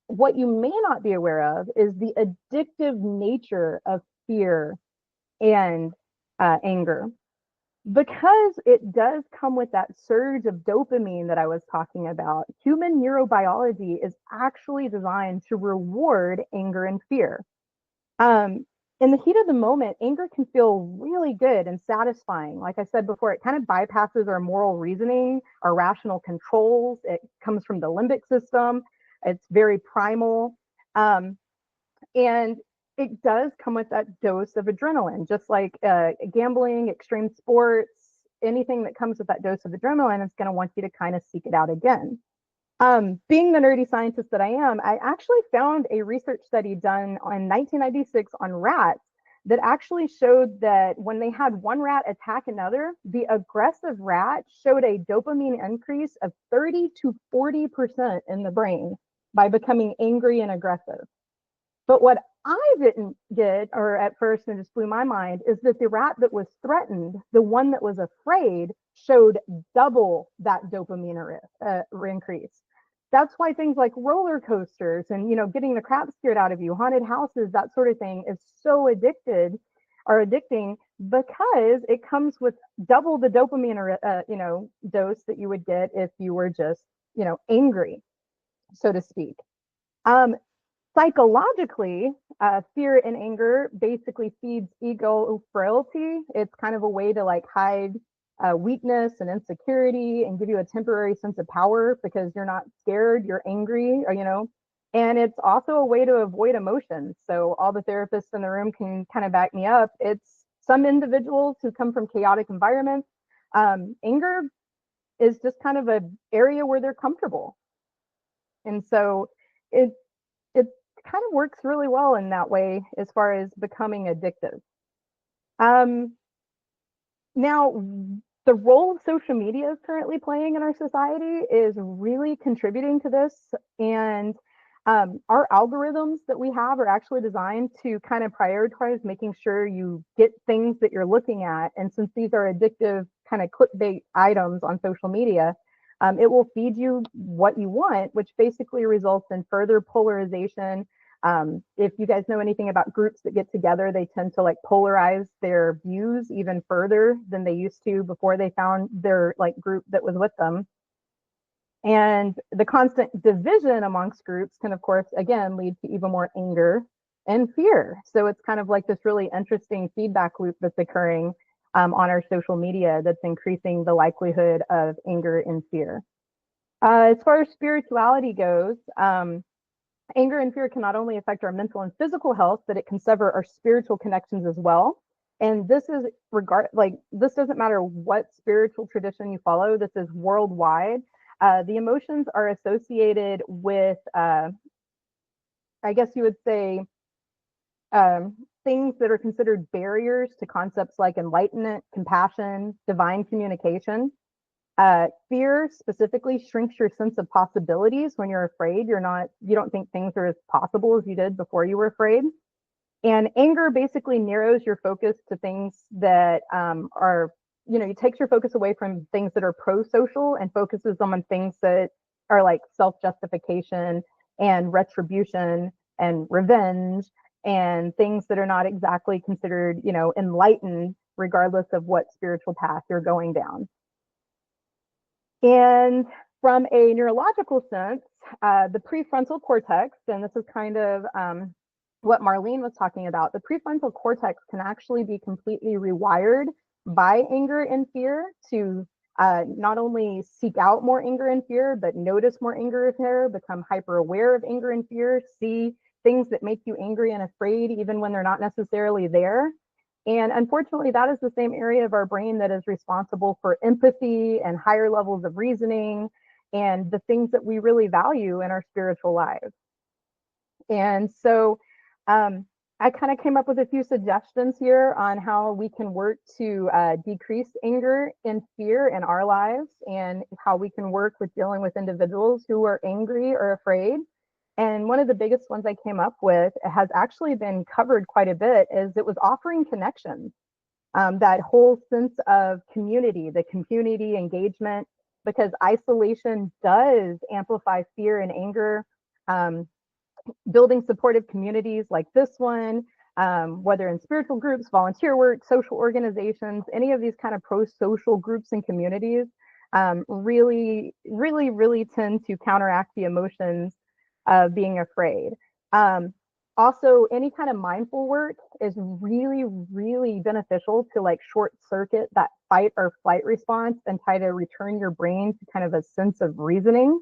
What you may not be aware of is the addictive nature of fear and anger. Because it does come with that surge of dopamine that I was talking about, human neurobiology is actually designed to reward anger and fear. In the heat of the moment, anger can feel really good and satisfying. Like I said before, it kind of bypasses our moral reasoning, our rational controls. It comes from the limbic system. It's very primal. And it does come with that dose of adrenaline, just like gambling, extreme sports, anything that comes with that dose of adrenaline is going to want you to kind of seek it out again. Being the nerdy scientist that I am, I actually found a research study done in 1996 on rats that actually showed that when they had one rat attack another, the aggressive rat showed a dopamine increase of 30 to 40% in the brain by becoming angry and aggressive. But what I didn't get, or at first it just blew my mind, is that the rat that was threatened, the one that was afraid, showed double that dopamine increase. That's why things like roller coasters and, getting the crap scared out of you, haunted houses, that sort of thing is so addicting, because it comes with double the dopamine, dose that you would get if you were just, angry, so to speak. Psychologically, fear and anger basically feeds ego frailty. It's kind of a way to hide weakness and insecurity and give you a temporary sense of power because you're not scared, you're angry, and it's also a way to avoid emotions. So all the therapists in the room can kind of back me up. It's some individuals who come from chaotic environments. Anger is just kind of an area where they're comfortable. And so it kind of works really well in that way as far as becoming addictive. Now, the role of social media is currently playing in our society is really contributing to this. And our algorithms that we have are actually designed to kind of prioritize making sure you get things that you're looking at. And since these are addictive kind of clickbait items on social media, it will feed you what you want, which basically results in further polarization. If you guys know anything about groups that get together, they tend to like polarize their views even further than they used to before they found their like group that was with them. And the constant division amongst groups can, of course, again, lead to even more anger and fear. So it's kind of like this really interesting feedback loop that's occurring on our social media that's increasing the likelihood of anger and fear. As far as spirituality goes, anger and fear can not only affect our mental and physical health, but it can sever our spiritual connections as well. And this is this doesn't matter what spiritual tradition you follow, this is worldwide. The emotions are associated with, I guess you would say, things that are considered barriers to concepts like enlightenment, compassion, divine communication. Fear specifically shrinks your sense of possibilities. When you're afraid, you don't think things are as possible as you did before you were afraid. And anger basically narrows your focus to things that are, it takes your focus away from things that are pro-social and focuses them on things that are like self-justification and retribution and revenge and things that are not exactly considered, enlightened, regardless of what spiritual path you're going down. And from a neurological sense, the prefrontal cortex, and this is kind of what Marlene was talking about, the prefrontal cortex can actually be completely rewired by anger and fear to not only seek out more anger and fear, but notice more anger and fear, become hyper aware of anger and fear, see things that make you angry and afraid, even when they're not necessarily there. And unfortunately, that is the same area of our brain that is responsible for empathy and higher levels of reasoning and the things that we really value in our spiritual lives. And so I kind of came up with a few suggestions here on how we can work to decrease anger and fear in our lives and how we can work with dealing with individuals who are angry or afraid. And one of the biggest ones I came up with has actually been covered quite a bit is it was offering connections, that whole sense of community, the community engagement, because isolation does amplify fear and anger. Building supportive communities like this one, whether in spiritual groups, volunteer work, social organizations, any of these kind of pro-social groups and communities really tend to counteract the emotions of being afraid. Also, any kind of mindful work is really beneficial to like short circuit that fight or flight response and try to return your brain to kind of a sense of reasoning.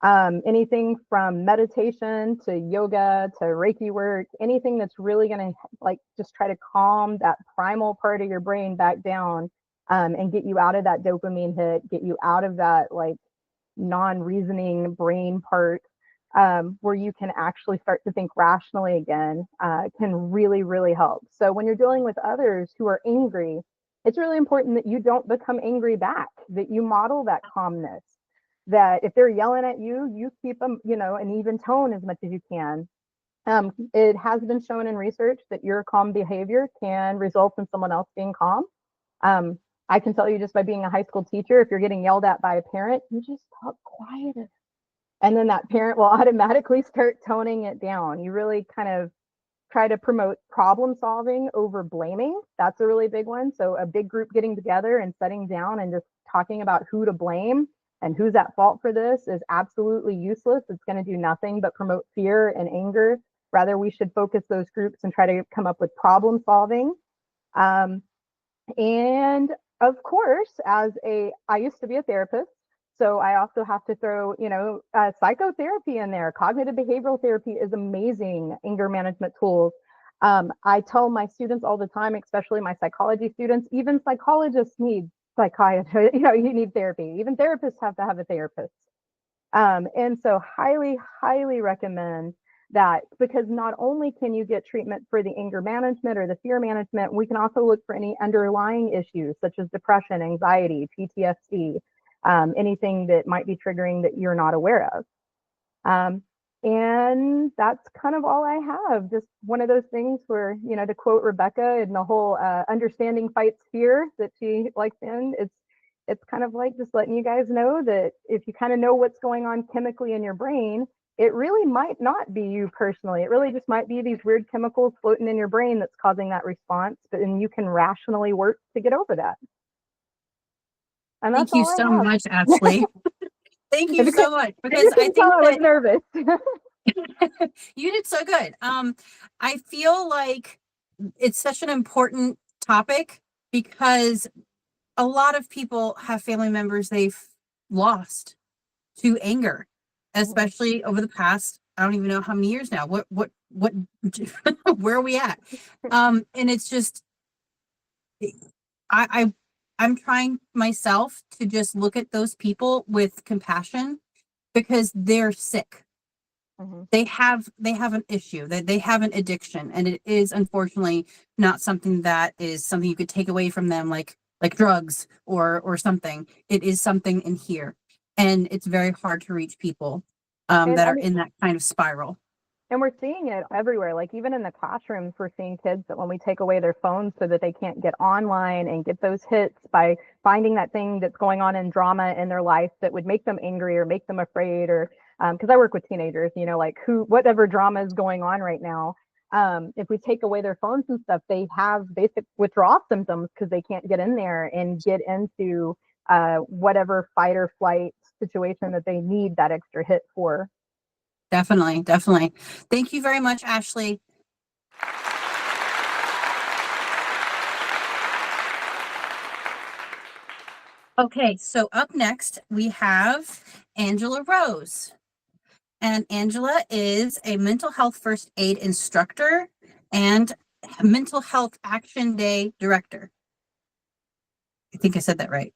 Anything from meditation to yoga to Reiki work, anything that's really going to like just try to calm that primal part of your brain back down and get you out of that dopamine hit, get you out of that like non-reasoning brain part where you can actually start to think rationally again, can really help. So when you're dealing with others who are angry, it's really important that you don't become angry back, that you model that calmness, that if they're yelling at you, you keep them, an even tone as much as you can. It has been shown in research that your calm behavior can result in someone else being calm. I can tell you just by being a high school teacher, if you're getting yelled at by a parent, you just talk quieter. And then that parent will automatically start toning it down. You really kind of try to promote problem solving over blaming. That's a really big one. So a big group getting together and sitting down and just talking about who to blame and who's at fault for this is absolutely useless. It's going to do nothing but promote fear and anger. Rather, we should focus those groups and try to come up with problem solving. And of course, I used to be a therapist, so I also have to throw, psychotherapy in there. Cognitive behavioral therapy is amazing anger management tools. I tell my students all the time, especially my psychology students, even psychologists need psychiatry, you need therapy. Even therapists have to have a therapist. And so highly recommend that, because not only can you get treatment for the anger management or the fear management, we can also look for any underlying issues such as depression, anxiety, PTSD, anything that might be triggering that you're not aware of. And that's kind of all I have. Just one of those things where, you know, to quote Rebecca and the whole understanding fights fear that she likes in, it's kind of like just letting you guys know that if you kind of know what's going on chemically in your brain, it really might not be you personally. It really just might be these weird chemicals floating in your brain that's causing that response, but then you can rationally work to get over that. And that's Thank you all I so have. much, Ashley. Thank you so much, because You I can think tell I was that nervous. you did so good. I feel like it's such an important topic because a lot of people have family members they've lost to anger, especially over the past, I don't even know how many years now. What, where are we at? And it's just, I'm trying myself to just look at those people with compassion because they're sick. They have an issue, that they have an addiction, and it is unfortunately not something that is something you could take away from them, like drugs or something. It is something in here, and it's very hard to reach people And that I are mean, in that kind of spiral. and we're seeing it everywhere. Like even in the classrooms, we're seeing kids that when we take away their phones so that they can't get online and get those hits by finding that thing that's going on in drama in their life that would make them angry or make them afraid, or because I work with teenagers, you know, like whatever drama is going on right now. If we take away their phones and stuff, they have basic withdrawal symptoms because they can't get in there and get into whatever fight or flight situation that they need that extra hit for. Definitely. Thank you very much, Ashley. Okay, so up next we have Angela Rose. And Angela is a mental health first aid instructor and mental health action day director. I think I said that right.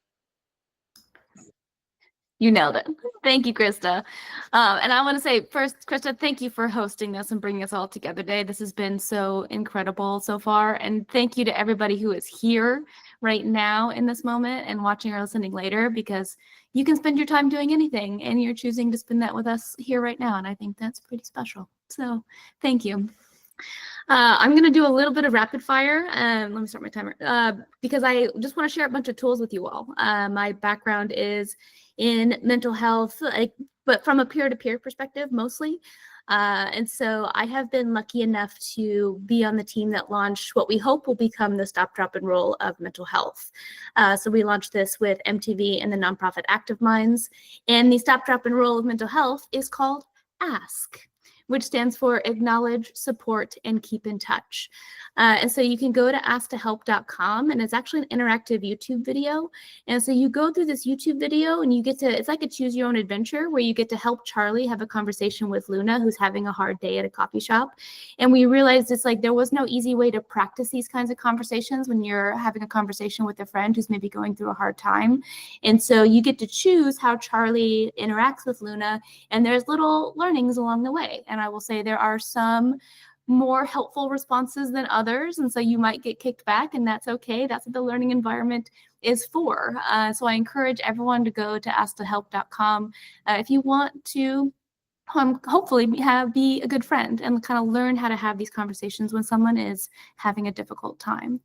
You nailed it. Thank you, Krista. And I want to say first, Krista, thank you for hosting this and bringing us all together today. This has been so incredible so far. And thank you to everybody who is here right now in this moment and watching or listening later, because you can spend your time doing anything and you're choosing to spend that with us here right now. And I think that's pretty special. So thank you. I'm going to do a little bit of rapid fire. Let me start my timer because I just want to share a bunch of tools with you all. My background is in mental health, but from a peer-to-peer perspective mostly. And so I have been lucky enough to be on the team that launched what we hope will become the Stop, Drop, and Roll of mental health. So we launched this with MTV and the nonprofit Active Minds. And the Stop, Drop, and Roll of mental health is called ASK, which stands for Acknowledge, Support, and Keep in Touch. And so you can go to asktohelp.com, and it's actually an interactive YouTube video. And so you go through this YouTube video and you get to, it's like a choose your own adventure where you get to help Charlie have a conversation with Luna, who's having a hard day at a coffee shop. And we realized it's like there was no easy way to practice these kinds of conversations when you're having a conversation with a friend who's maybe going through a hard time. And so you get to choose how Charlie interacts with Luna, and there's little learnings along the way. And I will say there are some more helpful responses than others. And so you might get kicked back, and that's okay. That's what the learning environment is for. So I encourage everyone to go to asktohelp.com if you want to hopefully be a good friend and kind of learn how to have these conversations when someone is having a difficult time.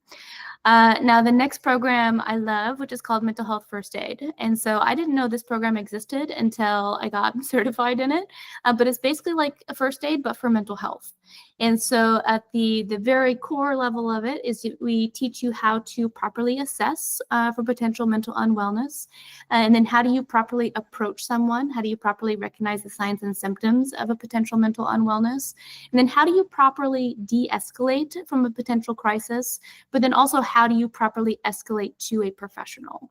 Now, the next program I love, which is called Mental Health First Aid. And so I didn't know this program existed until I got certified in it, but it's basically like a first aid, but for mental health. And so at the very core level of it is we teach you how to properly assess for potential mental unwellness. And then how do you properly approach someone? How do you properly recognize the signs and symptoms of a potential mental unwellness? And then how do you properly de-escalate from a potential crisis? But then also, how do you properly escalate to a professional?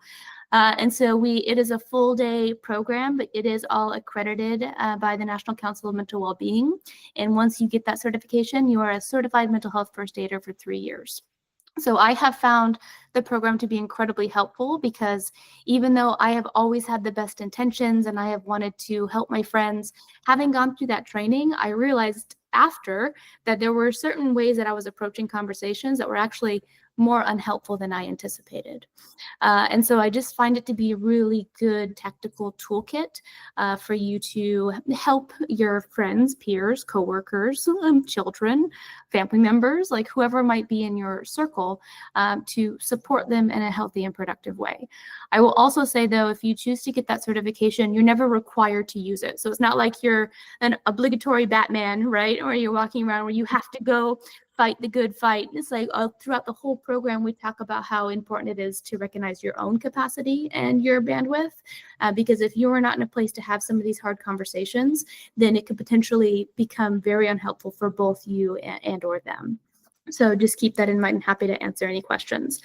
And so it is a full day program, but it is all accredited by the National Council of Mental Wellbeing. And once you get that certification, you are a certified mental health first aider for 3 years. So I have found the program to be incredibly helpful because even though I have always had the best intentions and I have wanted to help my friends, having gone through that training, I realized after that there were certain ways that I was approaching conversations that were actually more unhelpful than I anticipated. And so I just find it to be a really good tactical toolkit for you to help your friends, peers, coworkers, children, family members, like whoever might be in your circle, to support them in a healthy and productive way. I will also say, though, if you choose to get that certification, you're never required to use it. So it's not like you're an obligatory Batman, right? Or you're walking around where you have to go fight the good fight. It's like throughout the whole program, we talk about how important it is to recognize your own capacity and your bandwidth, because if you are not in a place to have some of these hard conversations, then it could potentially become very unhelpful for both you and or them. So just keep that in mind. I'm happy to answer any questions.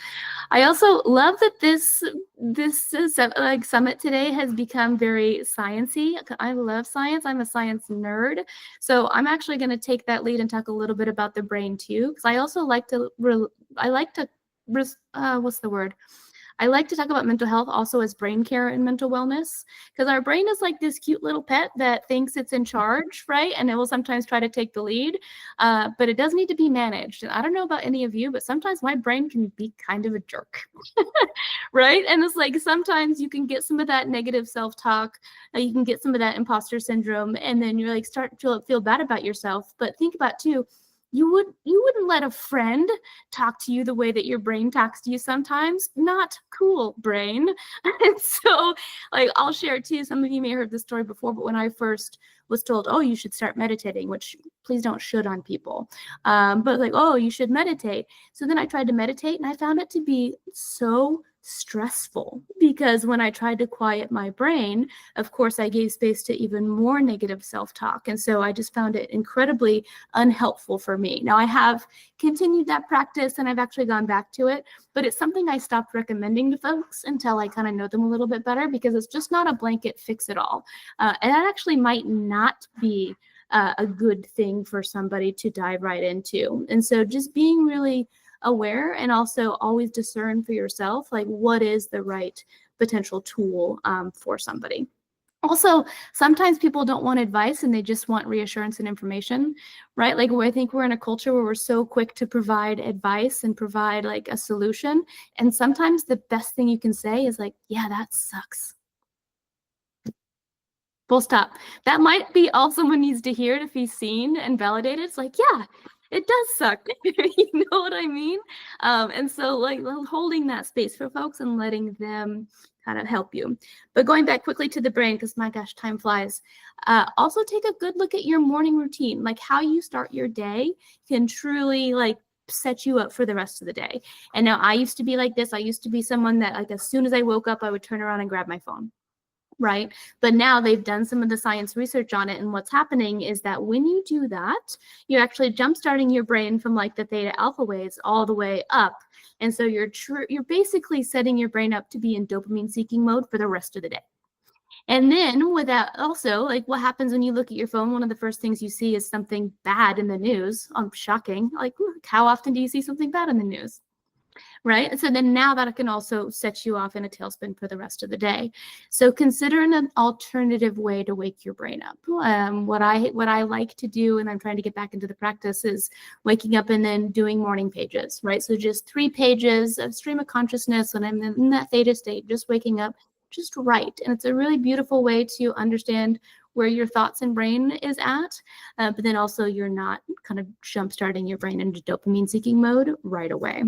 I also love that this summit today has become very sciencey. I love science. I'm a science nerd. So I'm actually going to take that lead and talk a little bit about the brain too, because I also like to I like to talk about mental health also as brain care and mental wellness, because our brain is like this cute little pet that thinks it's in charge, right? And it will sometimes try to take the lead, but it does need to be managed. And I don't know about any of you, but sometimes my brain can be kind of a jerk, right? And it's like sometimes you can get some of that negative self-talk, you can get some of that imposter syndrome, and then you're like start to feel bad about yourself. But think about too, you wouldn't let a friend talk to you the way that your brain talks to you sometimes. Not cool, brain. And so, like, I'll share too. Some of you may have heard this story before, but when I first was told, oh, you should start meditating, which please don't should on people. But like, oh, you should meditate. So then I tried to meditate and I found it to be so stressful, because when I tried to quiet my brain, of course, I gave space to even more negative self-talk. And so I just found it incredibly unhelpful for me. Now I have continued that practice and I've actually gone back to it, but it's something I stopped recommending to folks until I kind of know them a little bit better, because it's just not a blanket fix it all. And that actually might not be a good thing for somebody to dive right into. And so just being really aware and also always discern for yourself, like what is the right potential tool for somebody. Also, sometimes people don't want advice and they just want reassurance and information, right? Like I think we're in a culture where we're so quick to provide advice and provide like a solution. And sometimes the best thing you can say is like, yeah, that sucks. Full stop. That might be all someone needs to hear to be seen and validated. It's like, yeah, it does suck. You know what I mean? And so like holding that space for folks and letting them kind of help you. But going back quickly to the brain, because my gosh, time flies. Also take a good look at your morning routine. Like how you start your day can truly like set you up for the rest of the day. And now I used to be like this. I used to be someone that like as soon as I woke up, I would turn around and grab my phone. Right. But now they've done some of the science research on it. And what's happening is that when you do that, you're actually jumpstarting your brain from like the theta alpha waves all the way up. And so you're basically setting your brain up to be in dopamine seeking mode for the rest of the day. And then with that also, like what happens when you look at your phone, one of the first things you see is something bad in the news. Shocking. Like how often do you see something bad in the news? Right. So then now that can also set you off in a tailspin for the rest of the day. So consider an alternative way to wake your brain up. What I like to do, and I'm trying to get back into the practice, is waking up and then doing morning pages. Right. So just 3 pages of stream of consciousness when I'm in that theta state, just waking up, just write. And it's a really beautiful way to understand where your thoughts and brain is at, but then also you're not kind of jumpstarting your brain into dopamine seeking mode right away.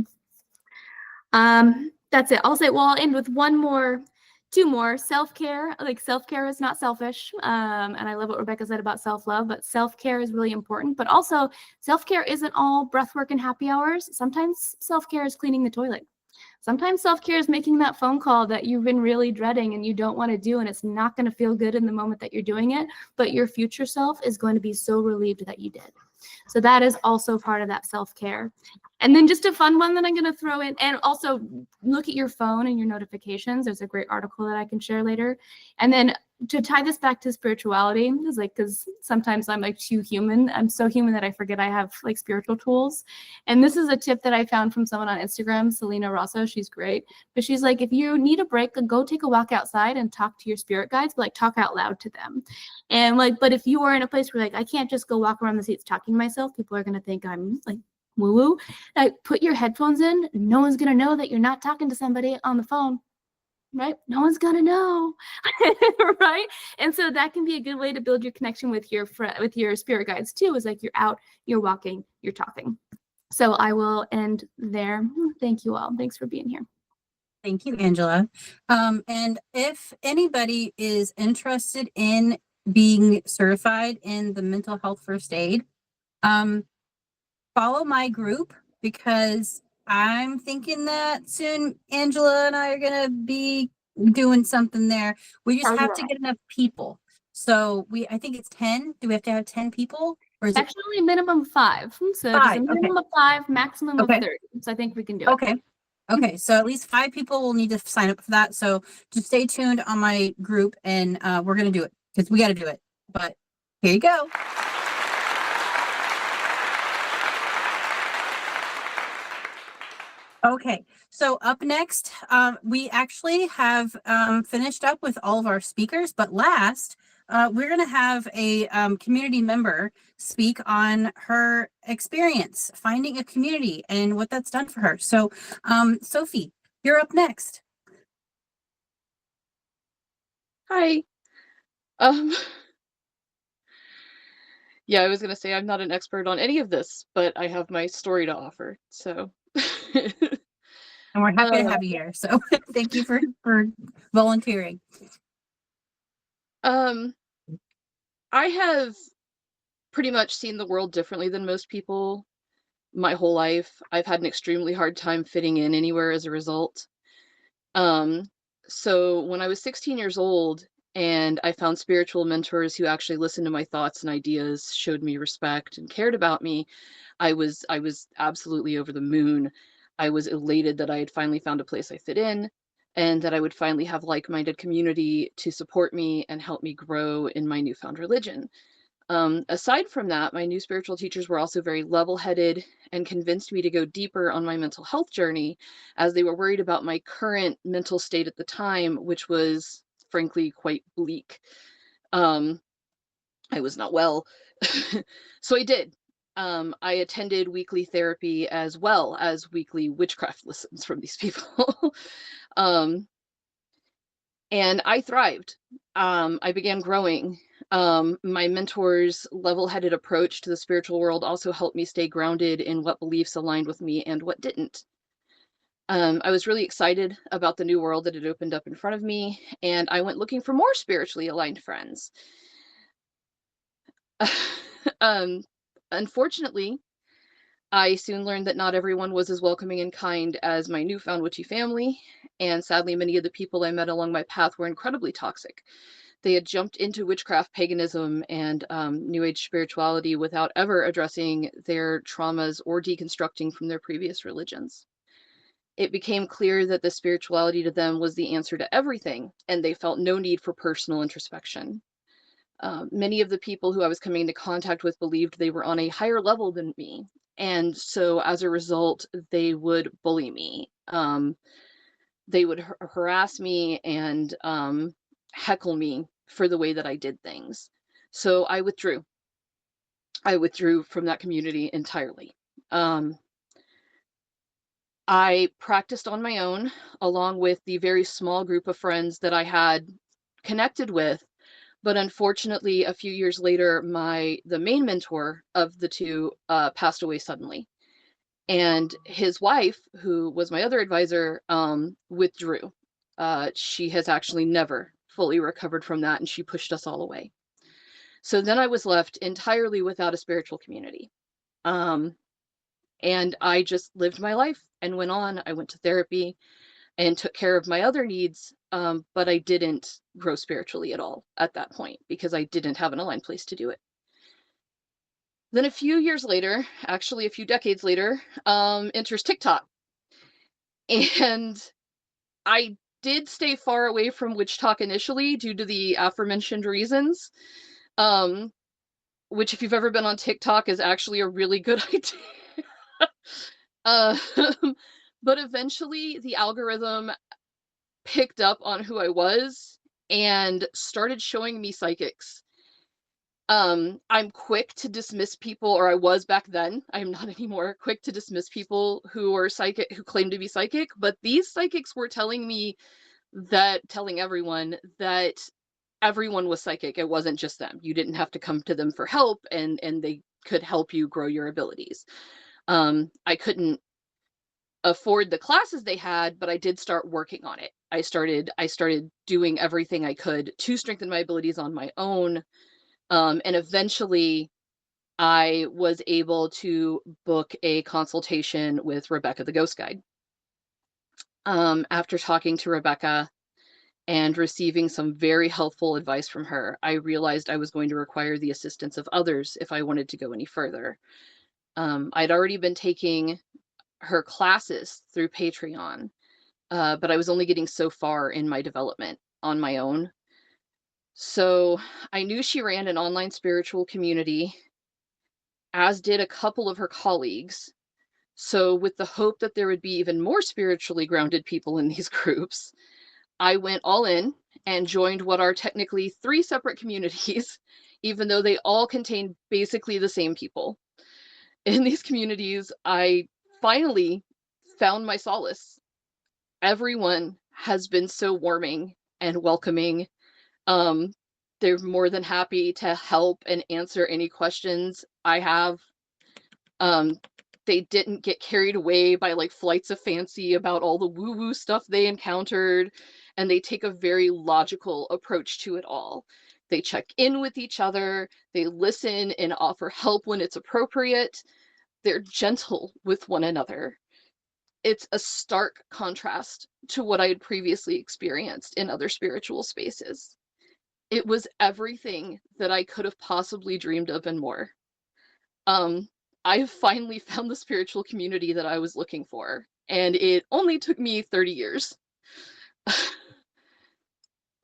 That's it. I'll end with 2 more. Self-care. Like self-care is not selfish. And I love what Rebecca said about self-love, but self-care is really important. But also self-care isn't all breath work and happy hours. Sometimes self-care is cleaning the toilet. Sometimes self-care is making that phone call that you've been really dreading and you don't want to do, and it's not going to feel good in the moment that you're doing it, but your future self is going to be so relieved that you did. So that is also part of that self-care. And then just a fun one that I'm going to throw in, and also look at your phone and your notifications. There's a great article that I can share later. And then to tie this back to spirituality is like, because sometimes I'm like too human. I'm so human that I forget I have like spiritual tools. And this is a tip that I found from someone on Instagram, Selena Rosso. She's great. But she's like, if you need a break, go take a walk outside and talk to your spirit guides, but like talk out loud to them. And like, but if you are in a place where like, I can't just go walk around the seats talking to myself, people are going to think I'm like woo woo. Like, put your headphones in. No one's going to know that you're not talking to somebody on the phone. Right? No one's gonna know, right? And so that can be a good way to build your connection with your with your spirit guides too. Is like you're out, you're walking, you're talking. So I will end there. Thank you all. Thanks for being here. Thank you, Angela. And if anybody is interested in being certified in the mental health first aid, follow my group, because I'm thinking that soon Angela and I are gonna be doing something there. We just have to get enough people. So I think it's 10. Do we have to have 10 people? Or is it Actually, minimum 5. So there's a 5? Okay. minimum of 5, maximum Okay. of 30. So I think we can do it. Okay. Okay. So at least 5 people will need to sign up for that. So just stay tuned on my group, and we're gonna do it, because we got to do it. But here you go. Okay, so up next, we actually have finished up with all of our speakers, but last, we're going to have a community member speak on her experience finding a community and what that's done for her. So, Sophie, you're up next. Hi. Yeah, I was gonna say I'm not an expert on any of this, but I have my story to offer. So And we're happy to have you here. So thank you for volunteering. I have pretty much seen the world differently than most people my whole life. I've had an extremely hard time fitting in anywhere as a result. So when I was 16 years old and I found spiritual mentors who actually listened to my thoughts and ideas, showed me respect and cared about me, I was absolutely over the moon. I was elated that I had finally found a place I fit in, and that I would finally have like-minded community to support me and help me grow in my newfound religion. Aside from that, my new spiritual teachers were also very level-headed and convinced me to go deeper on my mental health journey, as they were worried about my current mental state at the time, which was frankly quite bleak. I was not well. So I did. I attended weekly therapy as well as weekly witchcraft lessons from these people. And I thrived. I began growing. My mentor's level-headed approach to the spiritual world also helped me stay grounded in what beliefs aligned with me and what didn't. I was really excited about the new world that had opened up in front of me, and I went looking for more spiritually aligned friends. Unfortunately, I soon learned that not everyone was as welcoming and kind as my newfound witchy family, and sadly, many of the people I met along my path were incredibly toxic. They had jumped into witchcraft, paganism, and New Age spirituality without ever addressing their traumas or deconstructing from their previous religions. It became clear that the spirituality to them was the answer to everything, and they felt no need for personal introspection. Many of the people who I was coming into contact with believed they were on a higher level than me, and so as a result, they would bully me. They would harass me and heckle me for the way that I did things. So I withdrew. I withdrew from that community entirely. I practiced on my own, along with the very small group of friends that I had connected with. But unfortunately, a few years later, the main mentor of the two passed away suddenly. And his wife, who was my other advisor, withdrew. She has actually never fully recovered from that, and she pushed us all away. So then I was left entirely without a spiritual community. And I just lived my life and went on. I went to therapy and took care of my other needs, but I didn't grow spiritually at all at that point because I didn't have an aligned place to do it. Then a few years later, actually a few decades later, enters TikTok. And I did stay far away from witch talk initially due to the aforementioned reasons. Which, if you've ever been on TikTok, is actually a really good idea. But eventually the algorithm picked up on who I was and started showing me psychics. I'm quick to dismiss people, or I was back then, I am not anymore, quick to dismiss people who are psychic, who claim to be psychic, but these psychics were telling everyone that everyone was psychic. It wasn't just them. You didn't have to come to them for help, and they could help you grow your abilities. I couldn't afford the classes they had, but I did start working on it. I started doing everything I could to strengthen my abilities on my own. And eventually I was able to book a consultation with Rebecca the Ghost Guide. After talking to Rebecca and receiving some very helpful advice from her, I realized I was going to require the assistance of others if I wanted to go any further. I'd already been taking her classes through Patreon, but I was only getting so far in my development on my own. So I knew she ran an online spiritual community, as did a couple of her colleagues. So with the hope that there would be even more spiritually grounded people in these groups, I went all in and joined what are technically 3 separate communities, even though they all contain basically the same people. In these communities, I finally found my solace. Everyone has been so warming and welcoming. They're more than happy to help and answer any questions I have. They didn't get carried away by like flights of fancy about all the woo-woo stuff they encountered, and they take a very logical approach to it all. They check in with each other, they listen and offer help when it's appropriate. They're gentle with one another. It's a stark contrast to what I had previously experienced in other spiritual spaces. It was everything that I could have possibly dreamed of and more. I have finally found the spiritual community that I was looking for, and it only took me 30 years.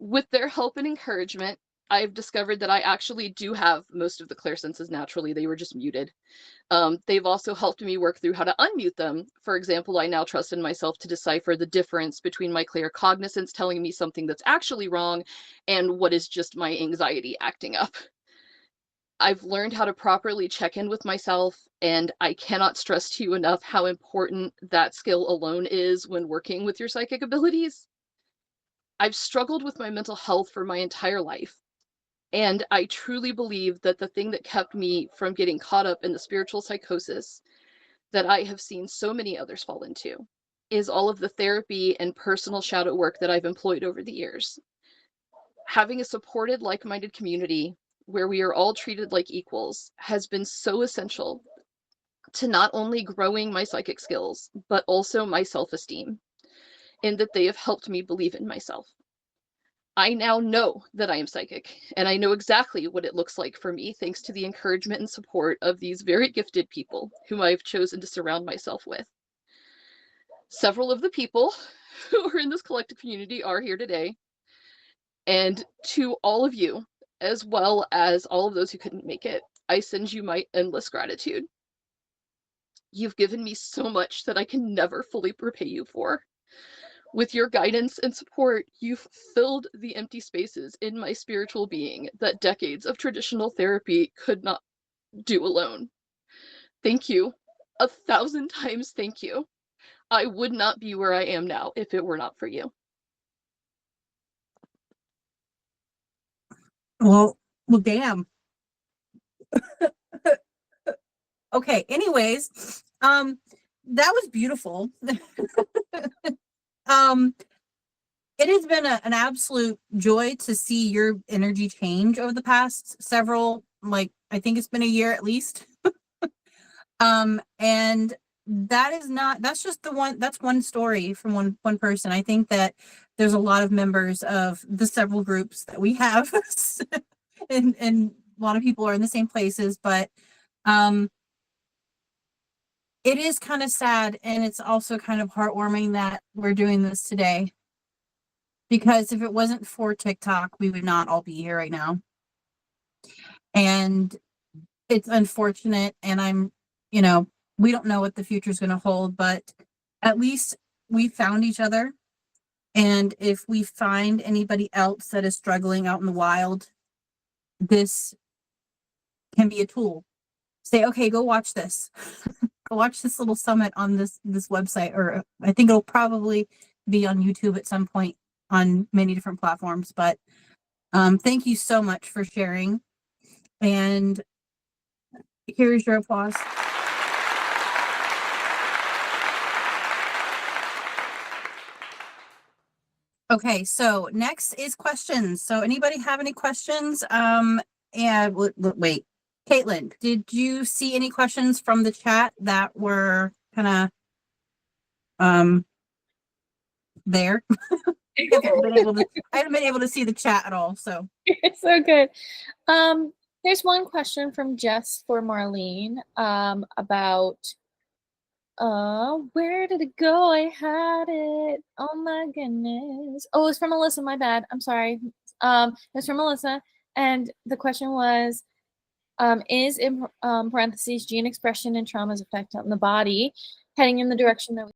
With their help and encouragement, I've discovered that I actually do have most of the clairsenses naturally. They were just muted. They've also helped me work through how to unmute them. For example, I now trust in myself to decipher the difference between my claircognizance telling me something that's actually wrong and what is just my anxiety acting up. I've learned how to properly check in with myself, and I cannot stress to you enough how important that skill alone is when working with your psychic abilities. I've struggled with my mental health for my entire life, and I truly believe that the thing that kept me from getting caught up in the spiritual psychosis that I have seen so many others fall into is all of the therapy and personal shadow work that I've employed over the years. Having a supported, like-minded community where we are all treated like equals has been so essential to not only growing my psychic skills, but also my self-esteem, in that they have helped me believe in myself. I now know that I am psychic, and I know exactly what it looks like for me thanks to the encouragement and support of these very gifted people whom I have chosen to surround myself with. Several of the people who are in this collective community are here today, and to all of you, as well as all of those who couldn't make it, I send you my endless gratitude. You've given me so much that I can never fully repay you for. With your guidance and support, you've filled the empty spaces in my spiritual being that decades of traditional therapy could not do alone. Thank you. 1,000 times thank you. I would not be where I am now if it were not for you. Well, damn. Okay, anyways, that was beautiful. It has been an absolute joy to see your energy change over the past several, like, I think it's been a year at least. And that's just that's one story from one person. I think that there's a lot of members of the several groups that we have and a lot of people are in the same places, but it is kind of sad, and it's also kind of heartwarming that we're doing this today. because if it wasn't for TikTok, we would not all be here right now. And it's unfortunate, and we don't know what the future is going to hold, but at least we found each other. And if we find anybody else that is struggling out in the wild, this can be a tool. Say, okay, go watch this. Go watch this little summit on this website, or I think it'll probably be on YouTube at some point on many different platforms. But thank you so much for sharing. And here's your applause. Okay, so next is questions. So anybody have any questions? Wait, Caitlin, did you see any questions from the chat that were kind of there? I haven't been able to see the chat at all, so. It's so good. There's one question from Jess for Marlene about where did it go? I had it. Oh my goodness. Oh, it's from Alyssa. My bad. I'm sorry. It's from Alyssa, and the question was, is in parentheses gene expression and trauma's effect on the body heading in the direction that we